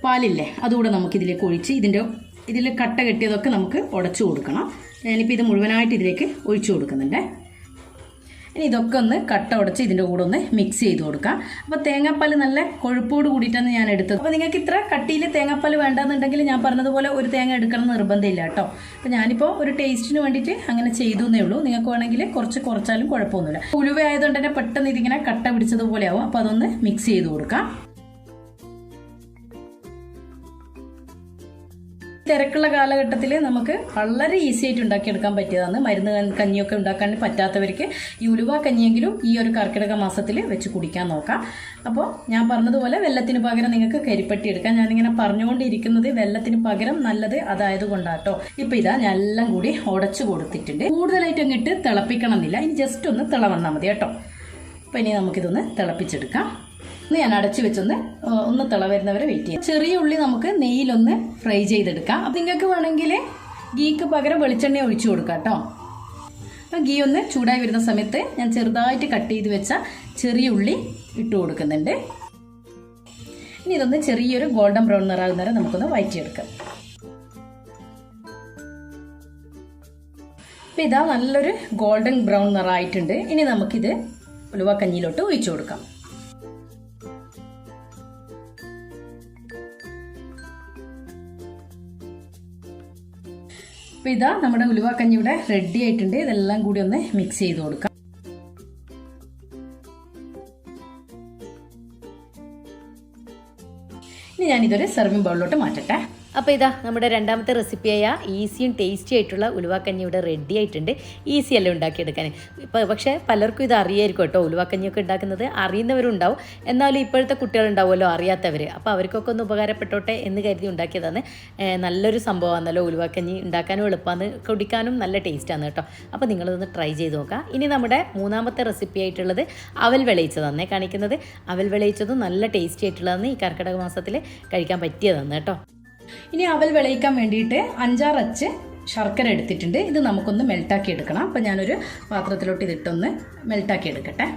പാലില്ലേ അതുകൂടെ നമുക്കിതിലേക്ക് ഒഴിച്ച് ഇതിൽ കട്ട കെട്ടിയതൊക്കെ നമുക്ക് ഉടച്ചു കൊടുക്കണം. ഞാനിപ്പോൾ ഇത് മുഴുവനായിട്ട് ഇതിലേക്ക് ഒഴിച്ചു കൊടുക്കുന്നുണ്ട്. ഇനി ഇതൊക്കെ ഒന്ന് കട്ട ഉടച്ച് ഇതിൻ്റെ കൂടെ ഒന്ന് മിക്സ് ചെയ്ത് കൊടുക്കാം. അപ്പോൾ തേങ്ങാപ്പാൽ നല്ല കൊഴുപ്പോട് കൂടിയിട്ടാണ് ഞാൻ എടുത്തത്. അപ്പോൾ നിങ്ങൾക്ക് ഇത്ര കട്ടിയിൽ തേങ്ങാപ്പാൽ വേണ്ടെന്നുണ്ടെങ്കിൽ ഞാൻ പറഞ്ഞതുപോലെ ഒരു തേങ്ങ എടുക്കണം നിർബന്ധമില്ല കേട്ടോ. അപ്പോൾ ഞാനിപ്പോൾ ഒരു ടേസ്റ്റിന് വേണ്ടിയിട്ട് അങ്ങനെ ചെയ്തു എന്നേ ഉള്ളൂ. നിങ്ങൾക്ക് വേണമെങ്കിൽ കുറച്ചാലും കുഴപ്പമൊന്നുമില്ല. ഉലുവ ആയതുകൊണ്ട് തന്നെ പെട്ടെന്ന് ഇതിങ്ങനെ കട്ട പിടിച്ചതുപോലെ ആവും. അപ്പോൾ അതൊന്ന് മിക്സ് ചെയ്ത് കൊടുക്കാം. തിരക്കുള്ള കാലഘട്ടത്തിൽ നമുക്ക് വളരെ ഈസി ആയിട്ട് ഉണ്ടാക്കിയെടുക്കാൻ പറ്റിയതാണ്. മരുന്ന് കഞ്ഞിയൊക്കെ ഉണ്ടാക്കാൻ പറ്റാത്തവർക്ക് ഈ ഉലുവ കഞ്ഞിയെങ്കിലും ഈ ഒരു കർക്കിടക മാസത്തിൽ വെച്ച് കുടിക്കാൻ നോക്കാം. അപ്പോൾ ഞാൻ പറഞ്ഞതുപോലെ വെള്ളത്തിന് പകരം നിങ്ങൾക്ക് കരിപ്പട്ടി എടുക്കാം. ഞാനിങ്ങനെ പറഞ്ഞുകൊണ്ടിരിക്കുന്നത് വെള്ളത്തിന് പകരം നല്ലത് അതായത് കൊണ്ടാട്ടോ. ഇപ്പോൾ ഇതാ ഞാൻ എല്ലാം കൂടി ഉടച്ചു കൊടുത്തിട്ടുണ്ട്. കൂടുതലായിട്ട് അങ്ങിട്ട് തിളപ്പിക്കണം എന്നില്ല, ഇനി ജസ്റ്റ് ഒന്ന് തിള വന്നാൽ മതി കേട്ടോ. അപ്പോൾ ഇനി നമുക്കിതൊന്ന് തിളപ്പിച്ചെടുക്കാം. ഞാൻ അടച്ചു ഒന്ന് തിള വരുന്നവരെ വെയിറ്റ് ചെയ്യാം. ചെറിയ ഉള്ളി നമുക്ക് അപ്പം ഗീ ഒന്ന് ചൂടായി വരുന്ന സമയത്ത് ഞാൻ ചെറുതായിട്ട് കട്ട് ചെയ്ത് വെച്ച ചെറിയ ഉള്ളി ഇട്ട് കൊടുക്കുന്നുണ്ട്. ഇനി ഇതൊന്ന് ചെറിയൊരു ഗോൾഡൻ ബ്രൗൺ നിറാകുന്ന വരെ നമുക്കൊന്ന് വഴറ്റിയെടുക്കാം. അപ്പം ഇതാ നല്ലൊരു ഗോൾഡൻ ബ്രൗൺ നിറമായിട്ടുണ്ട്. ഇനി നമുക്കിത് ഉലുവ കഞ്ഞിയിലോട്ട് ഒഴിച്ചു കൊടുക്കാം. അപ്പം ഇതാ നമ്മുടെ ഉലുവ കഞ്ഞി ഇവിടെ റെഡി ആയിട്ടുണ്ട്. ഇതെല്ലാം കൂടി ഒന്ന് മിക്സ് ചെയ്ത് കൊടുക്കാം. ഇനി ഞാനിതൊരു സെർവിങ് ബൗളിലോട്ട് മാറ്റട്ടെ. അപ്പോൾ ഇതാ നമ്മുടെ രണ്ടാമത്തെ റെസിപ്പിയായ ഈസിയും ടേസ്റ്റി ആയിട്ടുള്ള ഉലുവാക്കഞ്ഞി ഇവിടെ റെഡി ആയിട്ടുണ്ട്. ഈസി അല്ലേ ഉണ്ടാക്കിയെടുക്കാൻ. പക്ഷേ പലർക്കും ഇത് അറിയായിരിക്കും കേട്ടോ. ഉലുവാക്കഞ്ഞിയൊക്കെ ഉണ്ടാക്കുന്നത് അറിയുന്നവരുണ്ടാവും, എന്നാലും ഇപ്പോഴത്തെ കുട്ടികളുണ്ടാവുമല്ലോ അറിയാത്തവർ. അപ്പോൾ അവർക്കൊക്കെ ഒന്ന് ഉപകാരപ്പെട്ടോട്ടെ എന്ന് കരുതി ഉണ്ടാക്കിയതാണ്. നല്ലൊരു സംഭവമാണല്ലോ ഉലുവാക്കഞ്ഞി. ഉണ്ടാക്കാനും എളുപ്പമാണ്, കുടിക്കാനും നല്ല ടേസ്റ്റാണ് കേട്ടോ. അപ്പോൾ നിങ്ങളിതൊന്ന് ട്രൈ ചെയ്ത് നോക്കാം. ഇനി നമ്മുടെ മൂന്നാമത്തെ റെസിപ്പി ആയിട്ടുള്ളത് അവൽ വിളയിച്ചതാണ് കാണിക്കുന്നത്. അവൽ വിളയിച്ചതും നല്ല ടേസ്റ്റി ആയിട്ടുള്ളതാണ്. ഈ കർക്കിടക മാസത്തിൽ കഴിക്കാൻ പറ്റിയതാണ് കേട്ടോ. ഇനി അവൽ വിളയിക്കാൻ വേണ്ടിയിട്ട് 5-6 അച്ച് ശർക്കര എടുത്തിട്ടുണ്ട്. ഇത് നമുക്കൊന്ന് മെൽട്ടാക്കി എടുക്കണം. അപ്പം ഞാനൊരു പാത്രത്തിലോട്ട് ഇതിട്ടൊന്ന് മെൽട്ടാക്കി എടുക്കട്ടെ.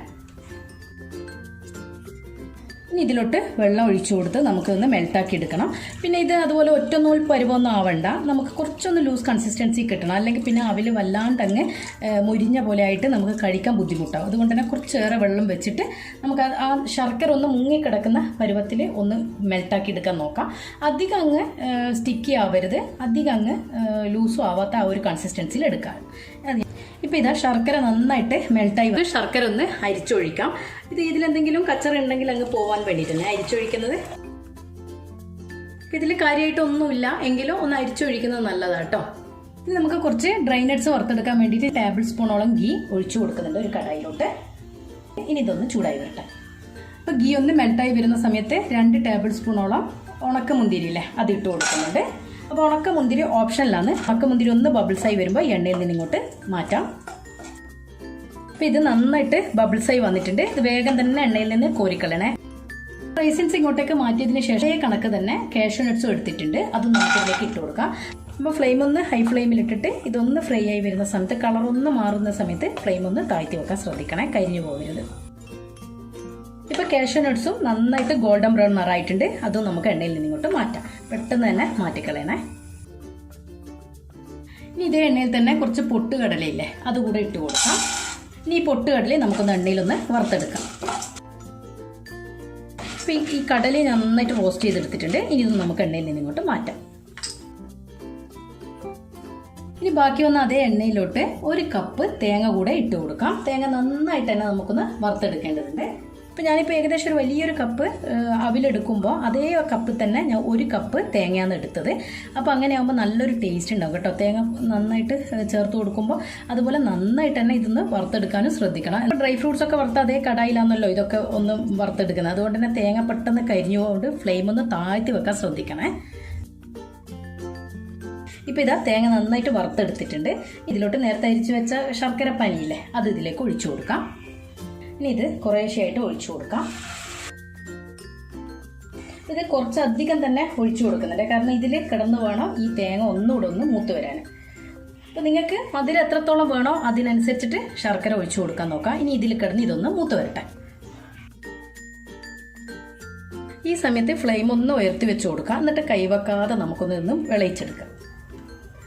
ഇനി ഇതിലോട്ട് വെള്ളം ഒഴിച്ചു കൊടുത്ത് നമുക്കൊന്ന് മെൽട്ടാക്കി എടുക്കണം. പിന്നെ ഇത് അതുപോലെ ഒറ്റനൂൽ പരുവൊന്നും ആവണ്ട, നമുക്ക് കുറച്ചൊന്ന് ലൂസ് കൺസിസ്റ്റൻസി കിട്ടണം. അല്ലെങ്കിൽ പിന്നെ അവിൽ വല്ലാണ്ടങ്ങ് മുരിഞ്ഞ പോലെ ആയിട്ട് നമുക്ക് കഴിക്കാൻ ബുദ്ധിമുട്ടാവും. അതുകൊണ്ട് തന്നെ കുറച്ചേറെ വെള്ളം വെച്ചിട്ട് നമുക്ക് ആ ശർക്കര ഒന്ന് മുങ്ങിക്കിടക്കുന്ന പരുവത്തിൽ ഒന്ന് മെൽട്ടാക്കി എടുക്കാൻ നോക്കാം. അധികം അങ്ങ് സ്റ്റിക്കി ആവരുത്, അധികം അങ്ങ് ലൂസും ആവാത്ത ആ ഒരു കൺസിസ്റ്റൻസിയിൽ എടുക്കാം. ഇപ്പോൾ ഇതാ ശർക്കര നന്നായിട്ട് മെൽട്ടായി വന്ന് ശർക്കര ഒന്ന് അരിച്ചൊഴിക്കാം. ഇതിലെന്തെങ്കിലും കച്ചറ ഉണ്ടെങ്കിൽ അങ്ങ് പോവാൻ വേണ്ടിയിട്ടാണ് അരിച്ചൊഴിക്കുന്നത്. ഇതിൽ കാര്യമായിട്ടൊന്നുമില്ല, എങ്കിലും ഒന്ന് അരിച്ചൊഴിക്കുന്നത് നല്ലതാണ് കേട്ടോ. ഇനി നമുക്ക് കുറച്ച് ഡ്രൈ നട്ട്സ് വറുത്തെടുക്കാൻ വേണ്ടിയിട്ട് ടേബിൾ സ്പൂണോളം ഗീ ഒഴിച്ചു കൊടുക്കുന്നുണ്ട് ഒരു കടായിലോട്ട്. ഇനി ഇതൊന്ന് ചൂടായി വരട്ടെ. അപ്പോൾ ഗീ ഒന്ന് മെൽട്ടായി വരുന്ന സമയത്ത് 2 ടേബിൾ സ്പൂണോളം ഉണക്കമുന്തിരിയില്ലേ അത് ഇട്ട് കൊടുക്കുന്നുണ്ട്. അപ്പോൾ ഉണക്കമുന്തിരി ഓപ്ഷനിലാണ്. ഉണക്കമുന്തിരി ഒന്ന് ബബിൾസായി വരുമ്പോൾ എണ്ണയിൽ നിന്ന് ഇങ്ങോട്ട് മാറ്റാം. അപ്പോൾ ഇത് നന്നായിട്ട് ബബിൾസായി വന്നിട്ടുണ്ട്. ഇത് വേഗം തന്നെ എണ്ണയിൽ നിന്ന് കോരിക്കളയണേ. റൈസിൻസ് ഇങ്ങോട്ടേക്ക് മാറ്റിയതിന് ശേഷം ഈ കണക്ക് തന്നെ കാഷ്യൂ നട്ട്സും എടുത്തിട്ടുണ്ട്. അതും നമുക്ക് ഇതിലേക്ക് ഇട്ട് കൊടുക്കാം. അപ്പോൾ ഫ്ലെയിം ഒന്ന് ഹൈ ഫ്ലെയിമിലിട്ടിട്ട് ഇതൊന്ന് ഫ്രൈ ആയി വരുന്ന സമയത്ത് കളറൊന്ന് മാറുന്ന സമയത്ത് ഫ്ലെയിം ഒന്ന് താഴ്ത്തി വെക്കാൻ ശ്രദ്ധിക്കണേ, കരിഞ്ഞു പോകരുത്. ഇപ്പോൾ കാഷ്യൂ നട്ട്സും നന്നായിട്ട് ഗോൾഡൻ ബ്രൗൺ നിറായിട്ടുണ്ട്. അതും നമുക്ക് എണ്ണയിൽ നിന്ന് ഇങ്ങോട്ട് മാറ്റാം. പെട്ടെന്ന് തന്നെ മാറ്റിക്കളയണേ. ഇനി ഇതേ എണ്ണയിൽ തന്നെ കുറച്ച് പൊട്ടുകടലയില്ലേ അതുകൂടെ ഇട്ട് കൊടുക്കാം. ഇനി ഈ പൊട്ടുകടലയും നമുക്കൊന്ന് എണ്ണയിലൊന്ന് വറുത്തെടുക്കാം. അപ്പോൾ ഈ കടലയും നന്നായിട്ട് റോസ്റ്റ് ചെയ്തെടുത്തിട്ടുണ്ട്. ഇനി ഇത് നമുക്ക് എണ്ണയിൽ നിന്ന് ഇങ്ങോട്ട് മാറ്റാം. ഇനി ബാക്കി വന്ന അതേ എണ്ണയിലോട്ട് 1 കപ്പ് തേങ്ങ കൂടെ ഇട്ട് കൊടുക്കാം. തേങ്ങ നന്നായിട്ട് തന്നെ നമുക്കൊന്ന് വറുത്തെടുക്കേണ്ടതുണ്ട്. അപ്പോൾ ഞാനിപ്പോൾ ഏകദേശം ഒരു വലിയൊരു കപ്പ് അവിലെടുക്കുമ്പോൾ അതേ കപ്പിൽ തന്നെ ഞാൻ 1 കപ്പ് തേങ്ങയാണ് എടുത്തത്. അപ്പോൾ അങ്ങനെ ആകുമ്പോൾ നല്ലൊരു ടേസ്റ്റ് ഉണ്ടാവും കേട്ടോ. തേങ്ങ നന്നായിട്ട് ചേർത്ത് കൊടുക്കുമ്പോൾ അതുപോലെ നന്നായിട്ട് തന്നെ ഇതൊന്ന് വറുത്തെടുക്കാനും ശ്രദ്ധിക്കണം. ഡ്രൈ ഫ്രൂട്ട്സ് ഒക്കെ വറുത്ത അതേ കടായിലാണല്ലോ ഇതൊക്കെ ഒന്ന് വറുത്തെടുക്കുന്നത്. അതുകൊണ്ട് തന്നെ തേങ്ങ പെട്ടെന്ന് കരിഞ്ഞു പോകൊണ്ട് ഫ്ലെയിം ഒന്ന് താഴ്ത്തി വെക്കാൻ ശ്രദ്ധിക്കണേ. ഇപ്പോൾ ഇതാ തേങ്ങ നന്നായിട്ട് വറുത്തെടുത്തിട്ടുണ്ട്. ഇതിലോട്ട് നേരത്തെ അരിച്ചു വെച്ച ശർക്കര പാനിയില്ലേ അത് ഇതിലേക്ക് ഒഴിച്ചു കൊടുക്കാം. ഇനി ഇത് കുറേശ്ശെയായിട്ട് ഒഴിച്ചു കൊടുക്കാം. ഇത് കുറച്ചധികം തന്നെ ഒഴിച്ചു കൊടുക്കുന്നുണ്ട്, കാരണം ഇതിൽ കിടന്ന് വേണം ഈ തേങ്ങ ഒന്നുകൂടെ ഒന്ന് മൂത്ത് വരാൻ. അപ്പോൾ നിങ്ങൾക്ക് മധുരം എത്രത്തോളം വേണോ അതിനനുസരിച്ചിട്ട് ശർക്കര ഒഴിച്ചു കൊടുക്കാൻ നോക്കാം. ഇനി ഇതിൽ കിടന്ന് ഇതൊന്ന് മൂത്ത് വരട്ടെ. ഈ സമയത്ത് ഫ്ലെയിം ഒന്ന് ഉയർത്തി വെച്ച് കൊടുക്കാം. എന്നിട്ട് കൈവെക്കാതെ നമുക്കൊന്ന് നിന്നും വിളയിച്ചെടുക്കാം.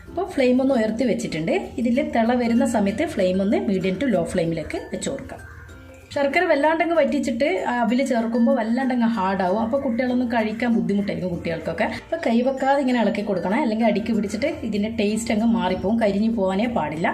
അപ്പോൾ ഫ്ലെയിം ഒന്ന് ഉയർത്തി വെച്ചിട്ടുണ്ട്. ഇതിൽ തിള വരുന്ന സമയത്ത് ഫ്ലെയിം ഒന്ന് മീഡിയം ടു ലോ ഫ്ലെയിമിലേക്ക് വെച്ച് കൊടുക്കാം. ശർക്കര വല്ലാണ്ടങ്ങ് വറ്റിച്ചിട്ട് അവിൽ ചേർക്കുമ്പോൾ വല്ലാണ്ടങ്ങ് ഹാർഡാവും. അപ്പോൾ കുട്ടികളൊന്നും കഴിക്കാൻ ബുദ്ധിമുട്ടായിരിക്കും കുട്ടികൾക്കൊക്കെ. അപ്പോൾ കൈവെക്കാതെ ഇങ്ങനെ ഇളക്കി കൊടുക്കണം, അല്ലെങ്കിൽ അടിക്ക് പിടിച്ചിട്ട് ഇതിൻ്റെ ടേസ്റ്റ് അങ്ങ് മാറിപ്പോവും, കരിഞ്ഞു പോകാനേ പാടില്ല.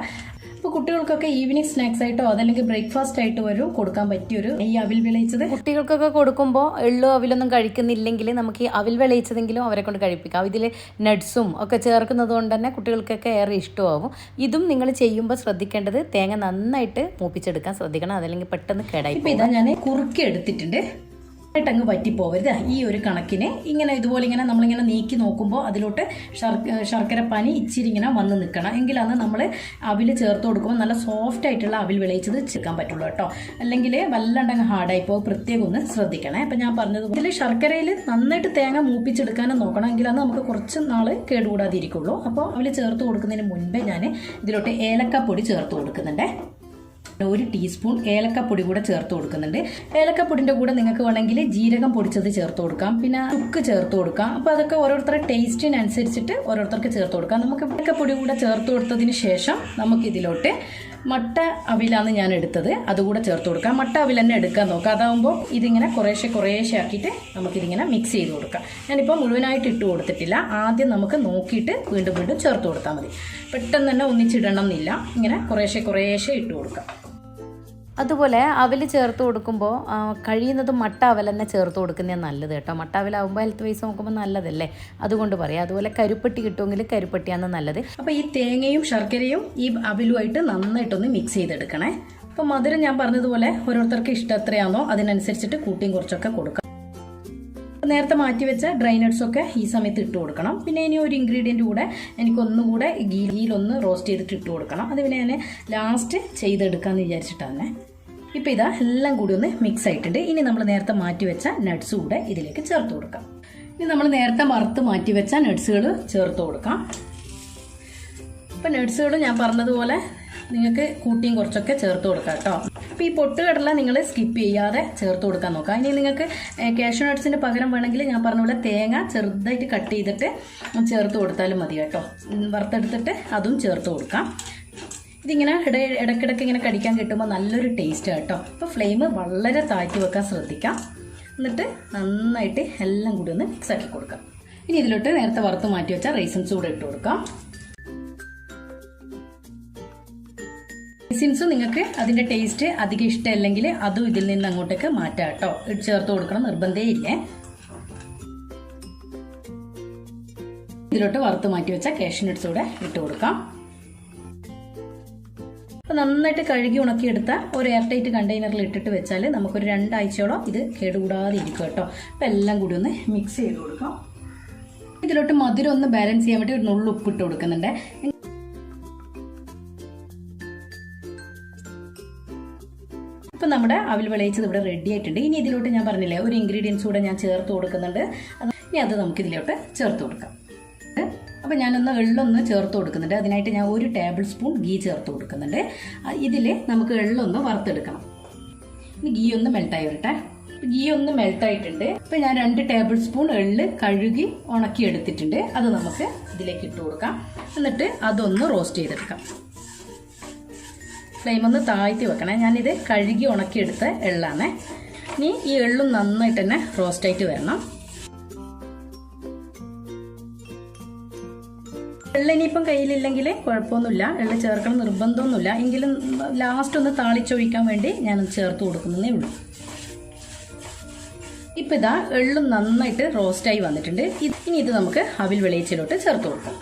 അപ്പോൾ കുട്ടികൾക്കൊക്കെ ഈവനിങ് സ്നാക്സ് ആയിട്ടോ അതല്ലെങ്കിൽ ബ്രേക്ക്ഫാസ്റ്റ് ആയിട്ട് വരും കൊടുക്കാൻ പറ്റിയൊരു ഈ അവിൽ വിളയിച്ചത്. കുട്ടികൾക്കൊക്കെ കൊടുക്കുമ്പോൾ എള്ളോ അവിലൊന്നും കഴിക്കുന്നില്ലെങ്കിൽ നമുക്ക് ഈ അവിൽ വിളയിച്ചതെങ്കിലും അവരെ കൊണ്ട് കഴിപ്പിക്കാം. ഇതിൽ നട്ട്സും ഒക്കെ ചേർക്കുന്നത് കൊണ്ട് തന്നെ കുട്ടികൾക്കൊക്കെ ഏറെ ഇഷ്ടമാവും. ഇതും നിങ്ങൾ ചെയ്യുമ്പോൾ ശ്രദ്ധിക്കേണ്ടത് തേങ്ങ നന്നായിട്ട് മൂപ്പിച്ചെടുക്കാൻ ശ്രദ്ധിക്കണം, അതല്ലെങ്കിൽ പെട്ടെന്ന് കേടായി. ഇപ്പോൾ ഇതാ ഞാൻ കുറുക്കി എടുത്തിട്ടുണ്ട്. അങ്ങ് പറ്റിപ്പോവരുത്. ഈ ഒരു കണക്കിന് ഇങ്ങനെ ഇതുപോലെ ഇങ്ങനെ നമ്മളിങ്ങനെ നീക്കി നോക്കുമ്പോൾ അതിലോട്ട് ശർക്കര പാനി ഇച്ചിരി ഇങ്ങനെ വന്ന് നിൽക്കണം. എങ്കിലാണ് നമ്മൾ അവിൽ ചേർത്ത് കൊടുക്കുമ്പോൾ നല്ല സോഫ്റ്റ് ആയിട്ടുള്ള അവിൽ വിളയിച്ചത് ചേർക്കാൻ പറ്റുള്ളൂ കേട്ടോ. അല്ലെങ്കിൽ വല്ലാണ്ടങ്ങ് ഹാർഡായി പോകും. പ്രത്യേകം ഒന്ന് ശ്രദ്ധിക്കണേ. അപ്പം ഞാൻ പറഞ്ഞത് ഇതിൽ ശർക്കരയിൽ നന്നായിട്ട് തേങ്ങ മൂപ്പിച്ചെടുക്കാനും നോക്കണം. എങ്കിലാണ് നമുക്ക് കുറച്ച് നാൾ കേടുകൂടാതിരിക്കുള്ളൂ. അപ്പോൾ അവിൽ ചേർത്ത് കൊടുക്കുന്നതിന് മുൻപേ ഞാൻ ഇതിലോട്ട് ഏലക്കപ്പൊടി ചേർത്ത് കൊടുക്കുന്നുണ്ട്. 1 ടീസ്പൂൺ ഏലക്കപ്പൊടി കൂടെ ചേർത്ത് കൊടുക്കുന്നുണ്ട്. ഏലക്കപ്പൊടിൻ്റെ കൂടെ നിങ്ങൾക്ക് വേണമെങ്കിൽ ജീരകം പൊടിച്ചത് ചേർത്ത് കൊടുക്കാം, പിന്നെ ചുക്ക് ചേർത്ത് കൊടുക്കാം. അപ്പോൾ അതൊക്കെ ഓരോരുത്തരുടെ ടേസ്റ്റിനനുസരിച്ചിട്ട് ഓരോരുത്തർക്ക് ചേർത്ത് കൊടുക്കാം. നമുക്ക് ഏലക്കപ്പൊടി കൂടെ ചേർത്ത് കൊടുത്തതിന് ശേഷം നമുക്കിതിലോട്ട് മട്ട അവിലാണ് ഞാൻ എടുത്തത്, അതുകൂടെ ചേർത്ത് കൊടുക്കാം. മട്ട അവിൽ തന്നെ എടുക്കാൻ നോക്കാം. അതാകുമ്പോൾ ഇതിങ്ങനെ കുറേശ്ശെ ആക്കിയിട്ട് നമുക്കിതിങ്ങനെ മിക്സ് ചെയ്ത് കൊടുക്കാം. ഞാനിപ്പോൾ മുഴുവനായിട്ട് ഇട്ട് കൊടുത്തിട്ടില്ല. ആദ്യം നമുക്ക് നോക്കിയിട്ട് വീണ്ടും ചേർത്ത് കൊടുത്താൽ മതി. പെട്ടെന്ന് തന്നെ ഒന്നിച്ചിടണം എന്നില്ല. ഇങ്ങനെ കുറേശ്ശെ ഇട്ട് കൊടുക്കാം. അതുപോലെ അവൽ ചേർത്ത് കൊടുക്കുമ്പോൾ കഴിയുന്നതും മട്ട അവൽ തന്നെ ചേർത്ത് കൊടുക്കുന്നതാണ് നല്ലത് കേട്ടോ. മട്ട അവലാകുമ്പോൾ ഹെൽത്ത് വൈസ് നോക്കുമ്പോൾ നല്ലതല്ലേ, അതുകൊണ്ട് പറയാം. അതുപോലെ കരുപ്പട്ടി കിട്ടുമെങ്കിൽ കരുപ്പട്ടിയാണ് നല്ലത്. അപ്പോൾ ഈ തേങ്ങയും ശർക്കരയും ഈ അവിലുമായിട്ട് നന്നായിട്ടൊന്ന് മിക്സ് ചെയ്തെടുക്കണേ. അപ്പോൾ മധുരം ഞാൻ പറഞ്ഞതുപോലെ ഓരോരുത്തർക്ക് ഇഷ്ടം എത്രയാണോ അതിനനുസരിച്ചിട്ട് കൂട്ടിയും കുറച്ചൊക്കെ കൊടുക്കാം. നേരത്തെ മാറ്റി വെച്ച ഡ്രൈ നട്ട്സ് ഒക്കെ ഈ സമയത്ത് ഇട്ട് കൊടുക്കണം. പിന്നെ ഇനി ഒരു ഇൻഗ്രീഡിയൻ്റ് കൂടെ എനിക്കൊന്നുകൂടെ ഗീയിലൊന്ന് റോസ്റ്റ് ചെയ്തിട്ട് ഇട്ട് കൊടുക്കണം. അത് പിന്നെ ഞാൻ ലാസ്റ്റ് ചെയ്തെടുക്കാമെന്ന് വിചാരിച്ചിട്ടാണ്. ഇപ്പോൾ ഇതാ എല്ലാം കൂടി ഒന്ന് മിക്സ് ആയിട്ടുണ്ട്. ഇനി നമ്മൾ നേരത്തെ മാറ്റി വെച്ച നട്ട്സ് കൂടെ ഇതിലേക്ക് ചേർത്ത് കൊടുക്കാം. ഇനി നമ്മൾ നേരത്തെ വറുത്ത് മാറ്റി വെച്ച നട്ട്സുകൾ ചേർത്ത് കൊടുക്കാം. അപ്പോൾ നട്ട്സുകൾ ഞാൻ പറഞ്ഞതുപോലെ നിങ്ങൾക്ക് കൂട്ടിയും കുറച്ചൊക്കെ ചേർത്ത് കൊടുക്കാം കേട്ടോ. അപ്പോൾ ഈ പൊട്ടുകടല നിങ്ങൾ സ്കിപ്പ് ചെയ്യാതെ ചേർത്ത് കൊടുക്കാൻ നോക്കാം. ഇനി നിങ്ങൾക്ക് കാഷ്യൂ നട്ട്സിന് പകരം വേണമെങ്കിൽ ഞാൻ പറഞ്ഞ പോലെ തേങ്ങ ചെറുതായിട്ട് കട്ട് ചെയ്തിട്ട് ചേർത്ത് കൊടുത്താലും മതി കേട്ടോ. വറുത്തെടുത്തിട്ട് അതും ചേർത്ത് കൊടുക്കാം. ഇതിങ്ങനെ ഇടയ്ക്കിടയ്ക്ക് ഇങ്ങനെ കടിക്കാൻ കിട്ടുമ്പോൾ നല്ലൊരു ടേസ്റ്റ് കേട്ടോ. അപ്പോൾ ഫ്ലെയിം വളരെ താഴ്ത്തി വെക്കാൻ ശ്രദ്ധിക്കാം. എന്നിട്ട് നന്നായിട്ട് എല്ലാം കൂടി ഒന്ന് മിക്സ് ആക്കി കൊടുക്കാം. ഇനി ഇതിലോട്ട് നേരത്തെ വറുത്ത് മാറ്റി വെച്ച റൈസൻസ് കൂടെ ഇട്ട് കൊടുക്കാം. റൈസിൻസും നിങ്ങൾക്ക് അതിൻ്റെ ടേസ്റ്റ് അധികം ഇഷ്ടമല്ലെങ്കിൽ അതും ഇതിൽ നിന്ന് അങ്ങോട്ടേക്ക് മാറ്റാം കേട്ടോ. ചേർത്ത് കൊടുക്കണം നിർബന്ധമേ ഇല്ലേ. ഇതിലോട്ട് വറുത്ത് മാറ്റി വെച്ച കാഷ്യൂ നട്ട്സ് കൂടെ ഇട്ട് കൊടുക്കാം. അപ്പോൾ നന്നായിട്ട് കഴുകി ഉണക്കിയെടുത്ത ഒരു എയർ ടൈറ്റ് കണ്ടെയ്നറിൽ ഇട്ടിട്ട് വെച്ചാൽ നമുക്കൊരു 2 ആഴ്ചയോളം ഇത് കേടുകൂടാതെ ഇരിക്കും കേട്ടോ. അപ്പോൾ എല്ലാം കൂടി ഒന്ന് മിക്സ് ചെയ്ത് കൊടുക്കാം. ഇതിലോട്ട് മധുരം ഒന്ന് ബാലൻസ് ചെയ്യാൻ വേണ്ടി ഒരു നുള്ളു ഉപ്പിട്ട് കൊടുക്കുന്നുണ്ട്. ഇപ്പം നമ്മുടെ അവിൽ വിളയിച്ചത് ഇവിടെ റെഡി ആയിട്ടുണ്ട്. ഇനി ഇതിലോട്ട് ഞാൻ പറഞ്ഞില്ലേ ഒരു ഇൻഗ്രീഡിയൻസ് കൂടെ ഞാൻ ചേർത്ത് കൊടുക്കുന്നുണ്ട്. ഇനി അത് നമുക്ക് ഇതിലോട്ട് ചേർത്ത് കൊടുക്കാം. അപ്പോൾ ഞാനൊന്ന് എള്ളൊന്ന് ചേർത്ത് കൊടുക്കുന്നുണ്ട്. അതിനായിട്ട് ഞാൻ 1 ടേബിൾ സ്പൂൺ ഗീ ചേർത്ത് കൊടുക്കുന്നുണ്ട്. ഇതിൽ നമുക്ക് എള്ളൊന്ന് വറുത്തെടുക്കണം. ഇനി ഗീ ഒന്ന് മെൽട്ടായി വരട്ടെ. ഗീ ഒന്ന് മെൽട്ടായിട്ടുണ്ട്. ഇപ്പോൾ ഞാൻ 2 ടേബിൾ സ്പൂൺ എള്ള് കഴുകി ഉണക്കി എടുത്തിട്ടുണ്ട്. അത് നമുക്ക് ഇതിലേക്ക് ഇട്ട് കൊടുക്കാം. എന്നിട്ട് അതൊന്ന് റോസ്റ്റ് ചെയ്തെടുക്കാം. ഫ്ലെയിം ഒന്ന് താഴ്ത്തി വെക്കണേ. ഞാനിത് കഴുകി ഉണക്കിയെടുത്ത എള്ളാണ്. ഇനി ഈ എള്ളും നന്നായിട്ട് തന്നെ റോസ്റ്റായിട്ട് വരണം. എള്ളിനിപ്പം കയ്യിലില്ലെങ്കിൽ കുഴപ്പമൊന്നുമില്ല, എള്ള് ചേർക്കണം നിർബന്ധമൊന്നുമില്ല. എങ്കിലും ലാസ്റ്റ് ഒന്ന് താളിച്ചൊഴിക്കാൻ വേണ്ടി ഞാൻ ചേർത്ത് കൊടുക്കുന്നതേ ഉള്ളൂ. ഇപ്പം ഇതാ എള്ളും നന്നായിട്ട് റോസ്റ്റായി വന്നിട്ടുണ്ട്. ഇനി ഇത് നമുക്ക് അവിൽ വെളിയിച്ചിലോട്ട് ചേർത്ത് കൊടുക്കാം.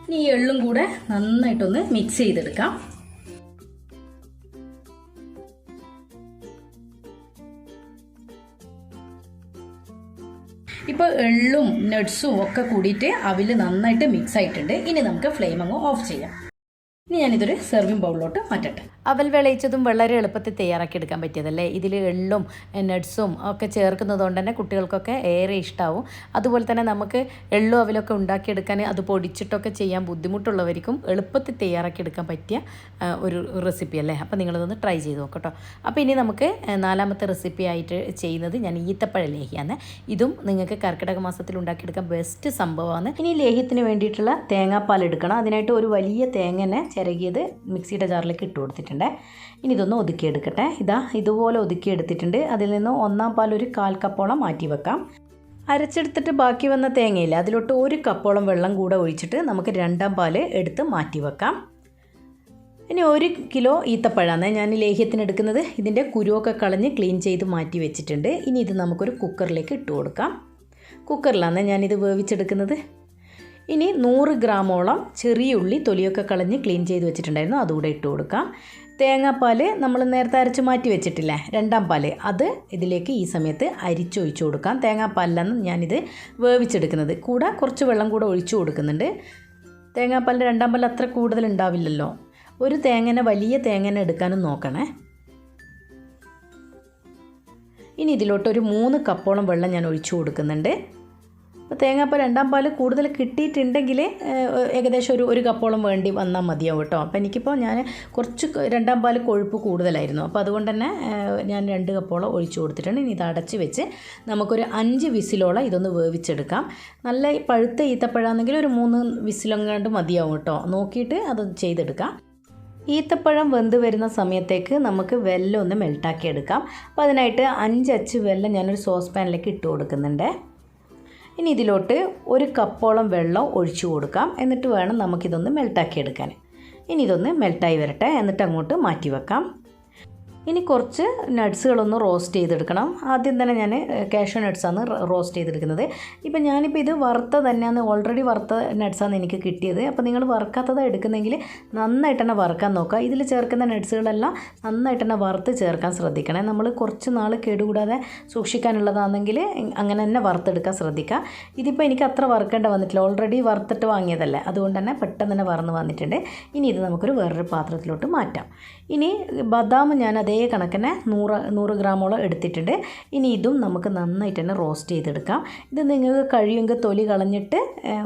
ഇനി ഈ എള്ളും കൂടെ നന്നായിട്ടൊന്ന് മിക്സ് ചെയ്തെടുക്കാം. ഇപ്പോൾ എള്ളും നട്ട്സും ഒക്കെ കൂടിയിട്ട് അവിൽ നന്നായിട്ട് മിക്സ് ആയിട്ടുണ്ട്. ഇനി നമുക്ക് ഫ്ലെയിം അങ്ങ് ഓഫ് ചെയ്യാം. ഇനി ഞാനിതൊരു സെർവിങ് ബൗളിലോട്ട് മാറ്റട്ടെ. അവൽ വിളയിച്ചതും വളരെ എളുപ്പത്തിൽ തയ്യാറാക്കി എടുക്കാൻ പറ്റിയതല്ലേ. ഇതിൽ എള്ളും നട്ട്സും ഒക്കെ ചേർക്കുന്നത് കൊണ്ട് തന്നെ കുട്ടികൾക്കൊക്കെ ഏറെ ഇഷ്ടമാവും. അതുപോലെ തന്നെ നമുക്ക് എള്ളും അവലൊക്കെ ഉണ്ടാക്കിയെടുക്കാൻ അത് പൊടിച്ചിട്ടൊക്കെ ചെയ്യാൻ ബുദ്ധിമുട്ടുള്ളവർക്കും എളുപ്പത്തിൽ തയ്യാറാക്കി എടുക്കാൻ പറ്റിയ ഒരു റെസിപ്പി അല്ലേ. അപ്പോൾ നിങ്ങളിതൊന്ന് ട്രൈ ചെയ്ത് നോക്കട്ടോ. അപ്പോൾ ഇനി നമുക്ക് 4ാമത്തെ റെസിപ്പി ആയിട്ട് ചെയ്യുന്നത് ഞാൻ ഈത്തപ്പഴ ലേഹ്യമാണ്. ഇതും നിങ്ങൾക്ക് കർക്കിടക മാസത്തിൽ ഉണ്ടാക്കിയെടുക്കാൻ ബെസ്റ്റ് സംഭവമാണ്. ഇനി ലേഹ്യത്തിന് വേണ്ടിയിട്ടുള്ള തേങ്ങാപ്പാൽ എടുക്കണം. അതിനായിട്ട് ഒരു വലിയ തേങ്ങനെ ചിരകിയത് മിക്സിയുടെ ജാറിലേക്ക് ഇട്ട് കൊടുത്തിട്ടുണ്ട്. ഇനി ഇതൊന്ന് ഒതുക്കിയെടുക്കട്ടെ. ഇതുപോലെ ഒതുക്കിയെടുത്തിട്ടുണ്ട്. അതിൽ നിന്ന് 1-ാം പാൽ ഒരു 1/4 കപ്പോളം മാറ്റി വെക്കാം. അരച്ചെടുത്തിട്ട് ബാക്കി വന്ന തേങ്ങയില്ല, അതിലോട്ട് 1 കപ്പോളം വെള്ളം കൂടെ ഒഴിച്ചിട്ട് നമുക്ക് 2-ാം പാൽ എടുത്ത് മാറ്റി വെക്കാം. ഇനി 1 കിലോ ഈത്തപ്പഴമാണ് ഞാൻ ലേഹ്യത്തിന് എടുക്കുന്നത്. ഇതിൻ്റെ കുരുവൊക്കെ കളഞ്ഞ് ക്ലീൻ ചെയ്ത് മാറ്റി വെച്ചിട്ടുണ്ട്. ഇനി ഇത് നമുക്കൊരു കുക്കറിലേക്ക് ഇട്ട് കൊടുക്കാം. കുക്കറിലാണ് ഞാനിത് വേവിച്ചെടുക്കുന്നത്. ഇനി 100 ഗ്രാമോളം ചെറിയ ഉള്ളി തൊലിയൊക്കെ കളഞ്ഞ് ക്ലീൻ ചെയ്ത് വെച്ചിട്ടുണ്ടായിരുന്നു, അതുകൂടെ ഇട്ട് കൊടുക്കാം. തേങ്ങാപ്പാൽ നമ്മൾ നേരത്തെ അരച്ച് മാറ്റി വെച്ചിട്ടില്ലേ, രണ്ടാം പാൽ, അത് ഇതിലേക്ക് ഈ സമയത്ത് അരിച്ചൊഴിച്ച് കൊടുക്കാം. തേങ്ങാപ്പാലിലാണ് ഞാനിത് വേവിച്ചെടുക്കുന്നത്. കൂടെ കുറച്ച് വെള്ളം കൂടെ ഒഴിച്ചു കൊടുക്കുന്നുണ്ട്. തേങ്ങാപ്പാലിൻ്റെ രണ്ടാം പാൽ അത്ര കൂടുതൽ ഉണ്ടാവില്ലല്ലോ. ഒരു തേങ്ങനെ, വലിയ തേങ്ങനെ എടുക്കാനും നോക്കണേ. ഇനി ഇതിലോട്ടൊരു 3 കപ്പോളം വെള്ളം ഞാൻ ഒഴിച്ചു കൊടുക്കുന്നുണ്ട്. അപ്പോൾ തേങ്ങാപ്പാൽ രണ്ടാം പാൽ കൂടുതൽ കിട്ടിയിട്ടുണ്ടെങ്കിൽ ഏകദേശം ഒരു കപ്പോളം വേണ്ടി വന്നാൽ മതിയാവും കേട്ടോ. അപ്പോൾ എനിക്കിപ്പോൾ ഞാൻ കുറച്ച് രണ്ടാം പാൽ കൊഴുപ്പ് കൂടുതലായിരുന്നു, അപ്പോൾ അതുകൊണ്ട് തന്നെ ഞാൻ 2 കപ്പോളം ഒഴിച്ചു കൊടുത്തിട്ടുണ്ട്. ഇനി ഇത് അടച്ച് വെച്ച് നമുക്കൊരു 5 വിസിലോളം ഇതൊന്ന് വേവിച്ചെടുക്കാം. നല്ല പഴുത്ത ഈത്തപ്പഴമാണെങ്കിൽ ഒരു 3 വിസിലെങ്ങാണ്ട് മതിയാവും കേട്ടോ. നോക്കിയിട്ട് അത് ചെയ്തെടുക്കാം. ഈത്തപ്പഴം വെന്ത് വരുന്ന സമയത്തേക്ക് നമുക്ക് വെല്ലം ഒന്ന് മെൽട്ടാക്കി എടുക്കാം. അപ്പോൾ അതിനായിട്ട് 5 അച്ച് വെല്ലം ഞാനൊരു സോസ് പാനിലേക്ക് ഇട്ട് കൊടുക്കുന്നുണ്ട്. ഇനി ഇതിലോട്ട് 1 കപ്പോളം വെള്ളം ഒഴിച്ചു കൊടുക്കാം. എന്നിട്ട് വേണം നമുക്കിതൊന്ന് മെൽട്ടാക്കി എടുക്കാൻ. ഇനി ഇതൊന്ന് മെൽട്ടായി വരട്ടെ, എന്നിട്ട് അങ്ങോട്ട് മാറ്റി വെക്കാം. ഇനി കുറച്ച് നട്ട്സുകളൊന്ന് റോസ്റ്റ് ചെയ്തെടുക്കണം. ആദ്യം തന്നെ ഞാൻ കാഷ്യൂ നട്ട്സാണ് റോസ്റ്റ് ചെയ്തെടുക്കുന്നത്. ഇപ്പം ഞാനിപ്പോൾ ഇത് വറുത്ത തന്നെയാണ്, ഓൾറെഡി വറുത്ത നട്ട്സാണ് എനിക്ക് കിട്ടിയത്. അപ്പോൾ നിങ്ങൾ വറുക്കാത്തതാണ് എടുക്കുന്നെങ്കിൽ നന്നായിട്ട് തന്നെ വറുക്കാൻ നോക്കുക. ഇതിൽ ചേർക്കുന്ന നട്ട്സുകളെല്ലാം നന്നായിട്ട് തന്നെ വറുത്ത് ചേർക്കാൻ ശ്രദ്ധിക്കണേ. നമ്മൾ കുറച്ച് നാൾ കേടുകൂടാതെ സൂക്ഷിക്കാനുള്ളതാണെങ്കിൽ അങ്ങനെ തന്നെ വറുത്തെടുക്കാൻ ശ്രദ്ധിക്കുക. ഇതിപ്പോൾ എനിക്ക് അത്ര വറുക്കേണ്ട വന്നിട്ടില്ല, ഓൾറെഡി വറുത്തിട്ട് വാങ്ങിയതല്ലേ, അതുകൊണ്ട് തന്നെ പെട്ടെന്ന് തന്നെ വറന്ന് വന്നിട്ടുണ്ട്. ഇനി ഇത് നമുക്കൊരു വേറൊരു പാത്രത്തിലോട്ട് മാറ്റാം. ഇനി ബദാം ഞാൻ അതേ കണക്കിന് 100 ഗ്രാമോളം എടുത്തിട്ടുണ്ട്. ഇനി ഇതും നമുക്ക് നന്നായിട്ട് തന്നെ റോസ്റ്റ് ചെയ്തെടുക്കാം. ഇത് നിങ്ങൾക്ക് കഴിയുമെങ്കിൽ തൊലി കളഞ്ഞിട്ട്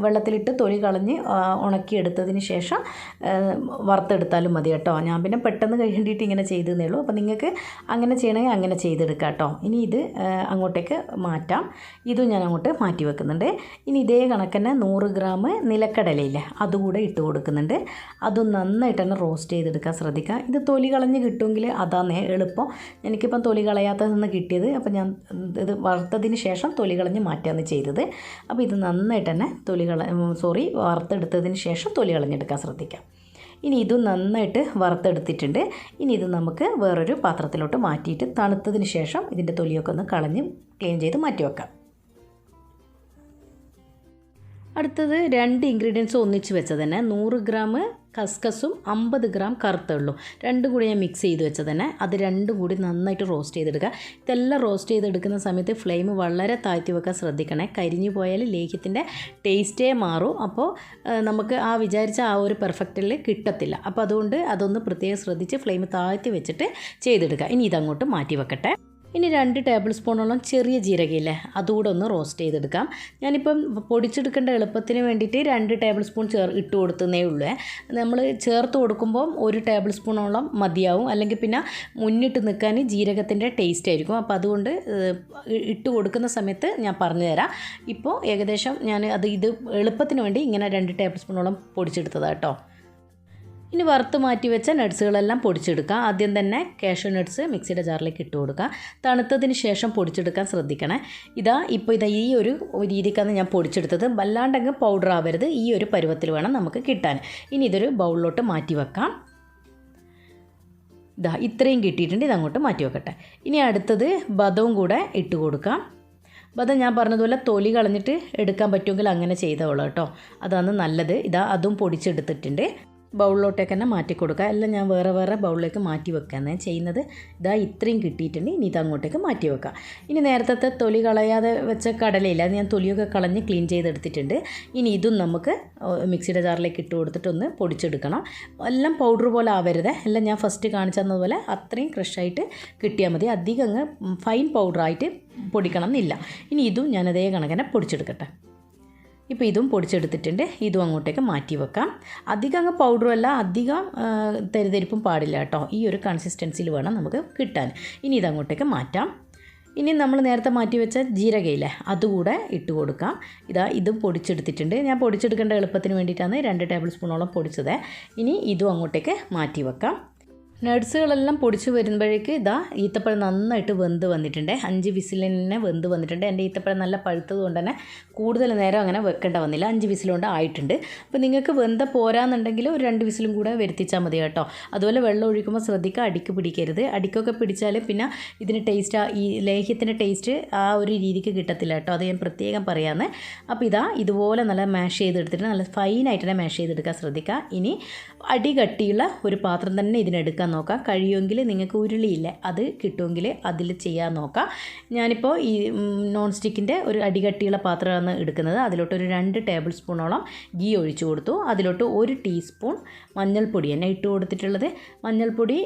വെള്ളത്തിലിട്ട് തൊലി കളഞ്ഞ് ഉണക്കിയെടുത്തതിന് ശേഷം വറുത്തെടുത്താലും മതി കേട്ടോ. ഞാൻ പിന്നെ പെട്ടെന്ന് കഴിയേണ്ടിയിട്ട് ഇങ്ങനെ ചെയ്തതേ ഉള്ളൂ. അപ്പോൾ നിങ്ങൾക്ക് അങ്ങനെ ചെയ്യണമെങ്കിൽ അങ്ങനെ ചെയ്തെടുക്കാം കേട്ടോ. ഇനി ഇത് അങ്ങോട്ടേക്ക് മാറ്റാം. ഇതും ഞാൻ അങ്ങോട്ട് മാറ്റി വെക്കുന്നുണ്ട്. ഇനി ഇതേ കണക്കിന് 100 ഗ്രാം നിലക്കടലയില്ലേ, അതുകൂടെ ഇട്ട് കൊടുക്കുന്നുണ്ട്. അതും നന്നായിട്ട് തന്നെ റോസ്റ്റ് ചെയ്തെടുക്കാൻ ശ്രദ്ധിക്കുക. ഇത് തൊലി കളഞ്ഞ് കിട്ടുമെങ്കിൽ അതാണ് എളുപ്പം. എനിക്കിപ്പം തൊലി കളയാത്തതെന്ന് കിട്ടിയത്, അപ്പോൾ ഞാൻ ഇത് വറുത്തതിന് ശേഷം തൊലി കളഞ്ഞ് മാറ്റാന്ന് ചെയ്തത്. അപ്പോൾ ഇത് നന്നായിട്ട് തന്നെ വറുത്തെടുത്തതിന് ശേഷം തൊലി കളഞ്ഞെടുക്കാൻ ശ്രദ്ധിക്കാം. ഇനി ഇതും നന്നായിട്ട് വറുത്തെടുത്തിട്ടുണ്ട്. ഇനി ഇത് നമുക്ക് വേറൊരു പാത്രത്തിലോട്ട് മാറ്റിയിട്ട് തണുത്തതിന് ശേഷം ഇതിൻ്റെ തൊലിയൊക്കെ ഒന്ന് കളഞ്ഞ് ക്ലീൻ ചെയ്ത് മാറ്റി വെക്കാം. അടുത്തത് 2 ഇൻഗ്രീഡിയൻസ് ഒന്നിച്ച് വെച്ചത് തന്നെ, 100 ഗ്രാം കസ്കസും 50 ഗ്രാം കറുത്തുള്ളും രണ്ടും കൂടി ഞാൻ മിക്സ് ചെയ്ത് വെച്ചത് തന്നെ. അത് രണ്ടും കൂടി നന്നായിട്ട് റോസ്റ്റ് ചെയ്തെടുക്കുക. ഇതെല്ലാം റോസ്റ്റ് ചെയ്തെടുക്കുന്ന സമയത്ത് ഫ്ലെയിം വളരെ താഴ്ത്തി വെക്കാൻ ശ്രദ്ധിക്കണേ. കരിഞ്ഞു പോയാൽ ലേഹ്യത്തിൻ്റെ ടേസ്റ്റേ മാറും. അപ്പോൾ നമുക്ക് വിചാരിച്ച ആ ഒരു പെർഫെക്റ്റിൽ കിട്ടത്തില്ല. അപ്പോൾ അതുകൊണ്ട് അതൊന്ന് പ്രത്യേകം ശ്രദ്ധിച്ച് ഫ്ലെയിം താഴ്ത്തി വെച്ചിട്ട് ചെയ്തെടുക്കുക. ഇനി ഇതങ്ങോട്ട് മാറ്റി വെക്കട്ടെ. ഇനി 2 ടേബിൾ സ്പൂണോളം ചെറിയ ജീരകയില്ലേ, അതുകൂടെ ഒന്ന് റോസ്റ്റ് ചെയ്തെടുക്കാം. ഞാനിപ്പം പൊടിച്ചെടുക്കേണ്ട എളുപ്പത്തിന് വേണ്ടിയിട്ട് 2 ടേബിൾ സ്പൂൺ ഇട്ട് കൊടുത്തതേ ഉള്ളൂ. നമ്മൾ ചേർത്ത് കൊടുക്കുമ്പോൾ 1 ടേബിൾ സ്പൂണോളം മതിയാവും. അല്ലെങ്കിൽ പിന്നെ മുന്നിട്ട് നിൽക്കാൻ ജീരകത്തിൻ്റെ ടേസ്റ്റ് ആയിരിക്കും. അപ്പോൾ അതുകൊണ്ട് ഇട്ട് കൊടുക്കുന്ന സമയത്ത് ഞാൻ പറഞ്ഞു തരാം. ഇപ്പോൾ ഏകദേശം ഞാൻ ഇത് എളുപ്പത്തിന് വേണ്ടി ഇങ്ങനെ 2 ടേബിൾ സ്പൂണോളം പൊടിച്ചെടുത്തതാണ് കേട്ടോ. ഇനി വറുത്ത് മാറ്റി വെച്ച നട്ട്സുകളെല്ലാം പൊടിച്ചെടുക്കുക. ആദ്യം തന്നെ കാഷ്യൂ നട്ട്സ് മിക്സിയുടെ ജാറിലേക്ക് ഇട്ട് കൊടുക്കുക. തണുത്തതിന് ശേഷം പൊടിച്ചെടുക്കാൻ ശ്രദ്ധിക്കണേ. ഇപ്പോൾ ഈ ഒരു രീതിക്കാണ് ഞാൻ പൊടിച്ചെടുത്തത്. വല്ലാണ്ടങ്ങ് പൗഡർ ആവരുത്. ഈ ഒരു പരുവത്തിൽ വേണം നമുക്ക് കിട്ടാൻ. ഇനി ഇതൊരു ബൗളിലോട്ട് മാറ്റി വെക്കാം. ഇത്രയും കിട്ടിയിട്ടുണ്ട്. ഇതങ്ങോട്ട് മാറ്റി വെക്കട്ടെ. ഇനി അടുത്തത് ബദവും കൂടെ ഇട്ട് കൊടുക്കാം. ബദം ഞാൻ പറഞ്ഞതുപോലെ തൊലി കളഞ്ഞിട്ട് എടുക്കാൻ പറ്റുമെങ്കിൽ അങ്ങനെ ചെയ്തോളൂ കേട്ടോ, അതാണ് നല്ലത്. അതും പൊടിച്ചെടുത്തിട്ടുണ്ട്. ബൗളിലോട്ടേക്ക് തന്നെ മാറ്റി കൊടുക്കുക. എല്ലാം ഞാൻ വേറെ ബൗളിലേക്ക് മാറ്റി വെക്കുകയാണ് ചെയ്യുന്നത്. ഇത്രയും കിട്ടിയിട്ടുണ്ട്. ഇനി ഇതങ്ങോട്ടേക്ക് മാറ്റി വെക്കുക. ഇനി നേരത്തെ തൊലി കളയാതെ വെച്ച കടലയില്ല, അത് ഞാൻ തൊലിയൊക്കെ കളഞ്ഞ് ക്ലീൻ ചെയ്തെടുത്തിട്ടുണ്ട്. ഇനി ഇതും നമുക്ക് മിക്സിയുടെ ജാറിലേക്ക് ഇട്ട് കൊടുത്തിട്ടൊന്ന് പൊടിച്ചെടുക്കണം. എല്ലാം പൗഡർ പോലെ ആവരുത്. എല്ലാം ഞാൻ ഫസ്റ്റ് കാണിച്ചു തന്നതുപോലെ അത്രയും ക്രഷായിട്ട് കിട്ടിയാൽ മതി. അധികം അങ്ങ് ഫൈൻ പൗഡറായിട്ട് പൊടിക്കണം എന്നില്ല. ഇനി ഇതും ഞാൻ അതേ കണക്കിനെ പൊടിച്ചെടുക്കട്ടെ. ഇപ്പോൾ ഇതും പൊടിച്ചെടുത്തിട്ടുണ്ട്. ഇതും അങ്ങോട്ടേക്ക് മാറ്റി വെക്കാം. അധികം അങ്ങ് പൗഡറും അല്ല, അധികം തരിതരിപ്പും പാടില്ല കേട്ടോ. ഈ ഒരു കൺസിസ്റ്റൻസിയിൽ വേണം നമുക്ക് കിട്ടാൻ. ഇനി ഇതങ്ങോട്ടേക്ക് മാറ്റാം. ഇനി നമ്മൾ നേരത്തെ മാറ്റി വെച്ച ജീരകയില്ലേ, അതുകൂടെ ഇട്ട് കൊടുക്കാം. ഇതും പൊടിച്ചെടുത്തിട്ടുണ്ട്. ഞാൻ പൊടിച്ചെടുക്കേണ്ട എളുപ്പത്തിന് വേണ്ടിയിട്ടാണ് 2 ടേബിൾ സ്പൂണോളം പൊടിച്ചത്. ഇനി ഇതും അങ്ങോട്ടേക്ക് മാറ്റി വെക്കാം. നട്സുകളെല്ലാം പൊടിച്ച് വരുമ്പോഴേക്ക് ഇതാ ഈത്തപ്പഴം നന്നായിട്ട് വെന്ത് വന്നിട്ടുണ്ട്. 5 വിസിൽ തന്നെ വെന്ത് വന്നിട്ടുണ്ട്. എൻ്റെ ഈത്തപ്പഴം നല്ല പഴുത്തത് കൊണ്ട് തന്നെ കൂടുതൽ നേരം അങ്ങനെ വെക്കേണ്ട വന്നില്ല. 5 വിസിലുകൊണ്ട് ആയിട്ടുണ്ട്. അപ്പോൾ നിങ്ങൾക്ക് വെന്ത പോരാന്നുണ്ടെങ്കിൽ ഒരു 2 വിസിലും കൂടെ വരുത്തിച്ചാൽ മതി കേട്ടോ. അതുപോലെ വെള്ളം ഒഴിക്കുമ്പോൾ ശ്രദ്ധിക്കുക, അടിക്ക് പിടിക്കരുത്. അടിക്കൊക്കെ പിടിച്ചാൽ പിന്നെ ഇതിന് ടേസ്റ്റ്, ഈ ലേഹ്യത്തിൻ്റെ ടേസ്റ്റ് ആ ഒരു രീതിക്ക് കിട്ടത്തില്ല കേട്ടോ. അത് ഞാൻ പ്രത്യേകം പറയാമെന്ന്. അപ്പോൾ ഇതാ ഇതുപോലെ നല്ല മാഷ് ചെയ്തെടുത്തിട്ട് നല്ല ഫൈനായിട്ട് തന്നെ മാഷ് ചെയ്തെടുക്കാൻ ശ്രദ്ധിക്കുക. ഇനി അടി കട്ടിയുള്ള ഒരു പാത്രം തന്നെ ഇതിനെടുക്കാൻ നോക്കാം. കഴിയുമെങ്കിൽ നിങ്ങൾക്ക് ഉരുളിയില്ലേ, അത് കിട്ടുമെങ്കിൽ അതിൽ ചെയ്യാൻ നോക്കാം. ഞാനിപ്പോൾ ഈ നോൺ സ്റ്റിക്കിൻ്റെ ഒരു അടികട്ടിയുള്ള പാത്രമാണ് എടുക്കുന്നത്. അതിലോട്ട് ഒരു 2 ടേബിൾ സ്പൂണോളം ഗീ ഒഴിച്ചു കൊടുത്തു. അതിലോട്ട് 1 ടീസ്പൂൺ മഞ്ഞൾപ്പൊടി തന്നെ ഇട്ട് കൊടുത്തിട്ടുള്ളത്. മഞ്ഞൾപ്പൊടി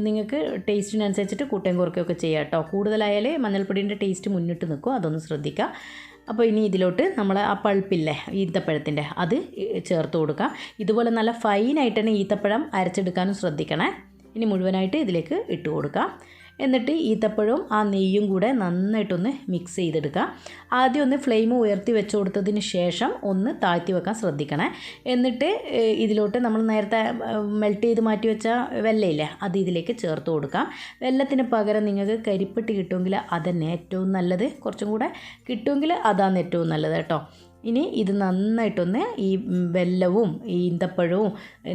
നിങ്ങൾക്ക് ടേസ്റ്റിനനുസരിച്ചിട്ട് കൂട്ടയും കുറയ്ക്കുകയൊക്കെ ചെയ്യാം കേട്ടോ. കൂടുതലായാൽ മഞ്ഞൾപ്പൊടീൻ്റെ ടേസ്റ്റ് മുന്നിട്ട് നിൽക്കും, അതൊന്ന് ശ്രദ്ധിക്കുക. അപ്പോൾ ഇനി ഇതിലോട്ട് നമ്മൾ ആ പൾപ്പില്ലേ ഈത്തപ്പഴത്തിൻ്റെ, അത് ചേർത്ത് കൊടുക്കാം. ഇതുപോലെ നല്ല ഫൈനായിട്ട് തന്നെ ഈത്തപ്പഴം അരച്ചെടുക്കാനും ശ്രദ്ധിക്കണേ. ഇനി മുഴുവനായിട്ട് ഇതിലേക്ക് ഇട്ട് കൊടുക്കാം. എന്നിട്ട് ഈത്തപ്പഴവും ആ നെയ്യും കൂടെ നന്നായിട്ടൊന്ന് മിക്സ് ചെയ്തെടുക്കുക. ആദ്യം ഒന്ന് ഫ്ലെയിം ഉയർത്തി വെച്ച് കൊടുത്തതിന് ശേഷം ഒന്ന് താഴ്ത്തി വെക്കാൻ ശ്രദ്ധിക്കണേ. എന്നിട്ട് ഇതിലോട്ട് നമ്മൾ നേരത്തെ മെൽറ്റ് ചെയ്ത് മാറ്റി വെച്ച വെല്ലയില്ലേ, അത് ഇതിലേക്ക് ചേർത്ത് കൊടുക്കാം. വെല്ലത്തിന് പകരം നിങ്ങൾക്ക് കരിപ്പെട്ടി കിട്ടുമെങ്കിൽ അതന്നെ ഏറ്റവും നല്ലത്. കുറച്ചും കൂടെ കിട്ടുമെങ്കിൽ അതാണ് ഏറ്റവും നല്ലത് കേട്ടോ. ഇനി ഇത് നന്നായിട്ടൊന്ന് ഈ വെല്ലവും ഈ ഈന്തപ്പഴവും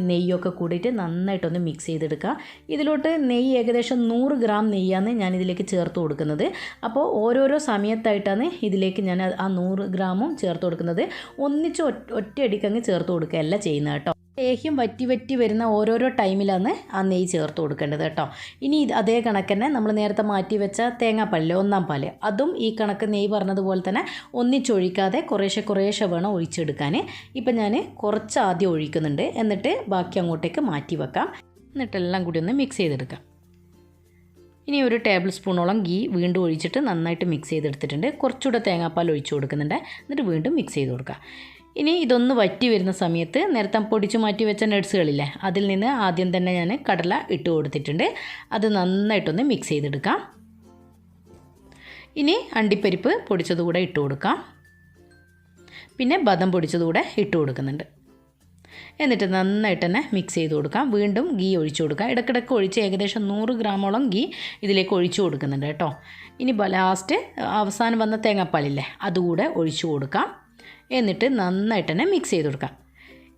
നെയ്യൊക്കെ കൂടിയിട്ട് നന്നായിട്ടൊന്ന് മിക്സ് ചെയ്തെടുക്കുക. ഇതിലോട്ട് നെയ്യ് ഏകദേശം 100 ഗ്രാം നെയ്യാണ് ഞാൻ ഇതിലേക്ക് ചേർത്ത് കൊടുക്കുന്നത്. അപ്പോൾ ഓരോരോ സമയത്തായിട്ടാണ് ഇതിലേക്ക് ഞാൻ ആ 100 ഗ്രാമും ചേർത്ത് കൊടുക്കുന്നത്. ഒന്നിച്ച് ഒറ്റയടിക്കങ്ങ് ചേർത്ത് കൊടുക്കുകയല്ല ചെയ്യുന്നത് കേട്ടോ. ലേഹ്യം വറ്റി വരുന്ന ഓരോരോ ടൈമിലാണ് ആ നെയ്യ് ചേർത്ത് കൊടുക്കേണ്ടത് കേട്ടോ. ഇനി അതേ കണക്ക് തന്നെ നമ്മൾ നേരത്തെ മാറ്റി വെച്ച തേങ്ങാപ്പാലില്ലേ, 1-ാം പാല്, അതും ഈ കണക്ക് നെയ്യ് പറഞ്ഞതുപോലെ തന്നെ ഒന്നിച്ചൊഴിക്കാതെ കുറേശ്ശെ വേണം ഒഴിച്ചെടുക്കാൻ. ഇപ്പം ഞാൻ കുറച്ച് ആദ്യം ഒഴിക്കുന്നുണ്ട്, എന്നിട്ട് ബാക്കി അങ്ങോട്ടേക്ക് മാറ്റി വെക്കാം. എന്നിട്ടെല്ലാം കൂടി ഒന്ന് മിക്സ് ചെയ്തെടുക്കാം. ഇനി ഒരു ടേബിൾ സ്പൂണോളം ഗീ വീണ്ടും ഒഴിച്ചിട്ട് നന്നായിട്ട് മിക്സ് ചെയ്തെടുത്തിട്ടുണ്ട്. കുറച്ചുകൂടെ തേങ്ങാപ്പാൽ ഒഴിച്ച് കൊടുക്കുന്നുണ്ട്. എന്നിട്ട് വീണ്ടും മിക്സ് ചെയ്ത് കൊടുക്കുക. ഇനി ഇതൊന്ന് വറ്റി വരുന്ന സമയത്ത് നേരത്തെ പൊടിച്ച് മാറ്റി വെച്ച നട്സുകളില്ലേ, അതിൽ നിന്ന് ആദ്യം തന്നെ ഞാൻ കടല ഇട്ട് കൊടുത്തിട്ടുണ്ട്. അത് നന്നായിട്ടൊന്ന് മിക്സ് ചെയ്തെടുക്കാം. ഇനി അണ്ടിപ്പരിപ്പ് പൊടിച്ചതുകൂടെ ഇട്ട് കൊടുക്കാം. പിന്നെ ബദം പൊടിച്ചതുകൂടെ ഇട്ട് കൊടുക്കുന്നുണ്ട്. എന്നിട്ട് നന്നായിട്ട് തന്നെ മിക്സ് ചെയ്ത് കൊടുക്കാം. വീണ്ടും ഗീ ഒഴിച്ചു കൊടുക്കാം. ഇടയ്ക്കിടയ്ക്ക് ഒഴിച്ച് ഏകദേശം 100 ഗ്രാമോളം ഗീ ഇതിലേക്ക് ഒഴിച്ചു കൊടുക്കുന്നുണ്ട് കേട്ടോ. ഇനി ലാസ്റ്റ് അവസാനം വന്ന തേങ്ങാപ്പാലില്ലേ, അതുകൂടെ ഒഴിച്ചു കൊടുക്കാം. എന്നിട്ട് നന്നായിട്ട് തന്നെ മിക്സ് ചെയ്ത് കൊടുക്കാം.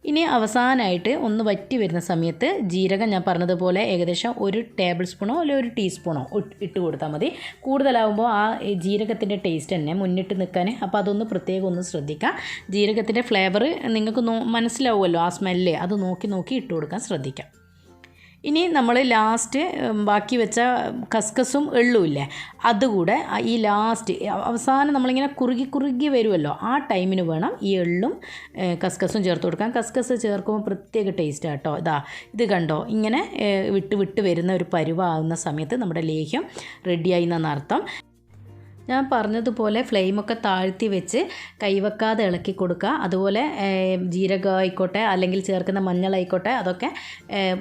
ഇനി അവസാനമായിട്ട് ഒന്ന് വറ്റി വരുന്ന സമയത്ത് ജീരകം ഞാൻ പറഞ്ഞതുപോലെ ഏകദേശം 1 ടേബിൾ സ്പൂണോ അല്ലെങ്കിൽ 1 ടീസ്പൂണോ ഇട്ട് കൊടുത്താൽ മതി. കൂടുതലാവുമ്പോൾ ആ ജീരകത്തിൻ്റെ ടേസ്റ്റ് തന്നെ മുന്നിട്ട് നിൽക്കാൻ. അപ്പോൾ അതൊന്ന് പ്രത്യേകം ഒന്ന് ശ്രദ്ധിക്കുക. ജീരകത്തിൻ്റെ ഫ്ലേവർ നിങ്ങൾക്ക് മനസ്സിലാവുമല്ലോ, ആ സ്മെല്ല്, അത് നോക്കി ഇട്ട് കൊടുക്കാൻ ശ്രദ്ധിക്കാം. ഇനി നമ്മൾ ലാസ്റ്റ് ബാക്കി വെച്ച കസ്കസും എള്ളുമില്ലേ, അതുകൂടെ ഈ ലാസ്റ്റ് അവസാനം നമ്മളിങ്ങനെ കുറുകി വരുമല്ലോ, ആ ടൈമിന് വേണം ഈ എള്ളും കസ്കസും ചേർത്ത് കൊടുക്കാൻ. കസ്കസ് ചേർക്കുമ്പോൾ പ്രത്യേക ടേസ്റ്റാണ് കേട്ടോ. ഇത് കണ്ടോ, ഇങ്ങനെ വിട്ട് വരുന്ന ഒരു പരുവാകുന്ന സമയത്ത് നമ്മുടെ ലേഹ്യം റെഡിയായി എന്നാണ് അർത്ഥം. ഞാൻ പറഞ്ഞതുപോലെ ഫ്ലെയിമൊക്കെ താഴ്ത്തി വെച്ച് കൈവെക്കാതെ ഇളക്കി കൊടുക്കുക. അതുപോലെ ജീരകം ആയിക്കോട്ടെ അല്ലെങ്കിൽ ചേർക്കുന്ന മഞ്ഞളായിക്കോട്ടെ, അതൊക്കെ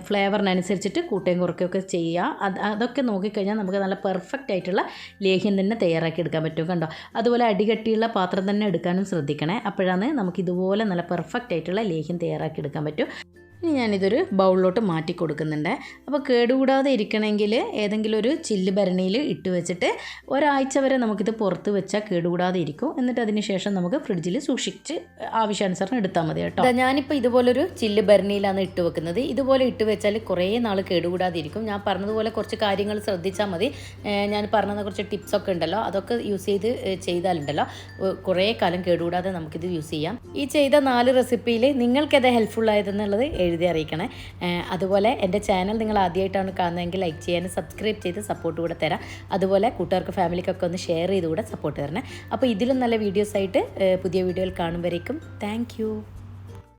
ഫ്ലേവറിനനുസരിച്ചിട്ട് കൂട്ടുകയും കുറയ്ക്കുകയൊക്കെ ചെയ്യുക. അതൊക്കെ നോക്കിക്കഴിഞ്ഞാൽ നമുക്ക് നല്ല പെർഫെക്റ്റ് ആയിട്ടുള്ള ലേഹ്യം തന്നെ തയ്യാറാക്കി എടുക്കാൻ പറ്റും. കണ്ടോ, അതുപോലെ അടികട്ടിയുള്ള പാത്രം തന്നെ എടുക്കാനും ശ്രദ്ധിക്കണേ. അപ്പോഴാണ് നമുക്കിതുപോലെ നല്ല പെർഫെക്റ്റ് ആയിട്ടുള്ള ലേഹ്യം തയ്യാറാക്കി എടുക്കാൻ പറ്റും. ഇനി ഞാനിതൊരു ബൗളിലോട്ട് മാറ്റി കൊടുക്കുന്നുണ്ട്. അപ്പോൾ കേടുകൂടാതെ ഇരിക്കണമെങ്കിൽ ഏതെങ്കിലും ഒരു ചില്ല് ഭരണിയിൽ ഇട്ട് വെച്ചിട്ട് ഒരാഴ്ച വരെ നമുക്കിത് പുറത്ത് വെച്ചാൽ കേടുകൂടാതെ ഇരിക്കും. എന്നിട്ട് അതിന് ശേഷം നമുക്ക് ഫ്രിഡ്ജിൽ സൂക്ഷിച്ച് ആവശ്യാനുസരണം എടുത്താൽ മതി കേട്ടോ. ഞാനിപ്പോൾ ഇതുപോലൊരു ചില്ല് ഭരണിയിലാണ് ഇട്ട് വെക്കുന്നത്. ഇതുപോലെ ഇട്ട് വെച്ചാൽ കുറേ നാൾ കേടുകൂടാതെ ഇരിക്കും. ഞാൻ പറഞ്ഞതുപോലെ കുറച്ച് കാര്യങ്ങൾ ശ്രദ്ധിച്ചാൽ മതി. ഞാൻ പറഞ്ഞത് കുറച്ച് ടിപ്സൊക്കെ ഉണ്ടല്ലോ, അതൊക്കെ യൂസ് ചെയ്താലുണ്ടല്ലോ കുറേ കാലം കേടുകൂടാതെ നമുക്കിത് യൂസ് ചെയ്യാം. ഈ ചെയ്ത 4 റെസിപ്പിയിൽ നിങ്ങൾക്കത് ഹെൽപ്ഫുൾ ആയതെന്നുള്ളത് എഴുതി അറിയിക്കണേ. അതുപോലെ എൻ്റെ ചാനൽ നിങ്ങൾ ആദ്യമായിട്ടാണ് കാണുന്നതെങ്കിൽ ലൈക്ക് ചെയ്യാനും സബ്സ്ക്രൈബ് ചെയ്ത് സപ്പോർട്ട് കൂടെ തരാം. അതുപോലെ കൂട്ടുകാർക്ക് ഫാമിലിക്കൊക്കെ ഒന്ന് ഷെയർ ചെയ്തുകൂടെ സപ്പോർട്ട് തരണേ. അപ്പോൾ ഇതിലും നല്ല വീഡിയോസായിട്ട് പുതിയ വീഡിയോയിൽ കാണുമ്പോഴേക്കും താങ്ക് യു.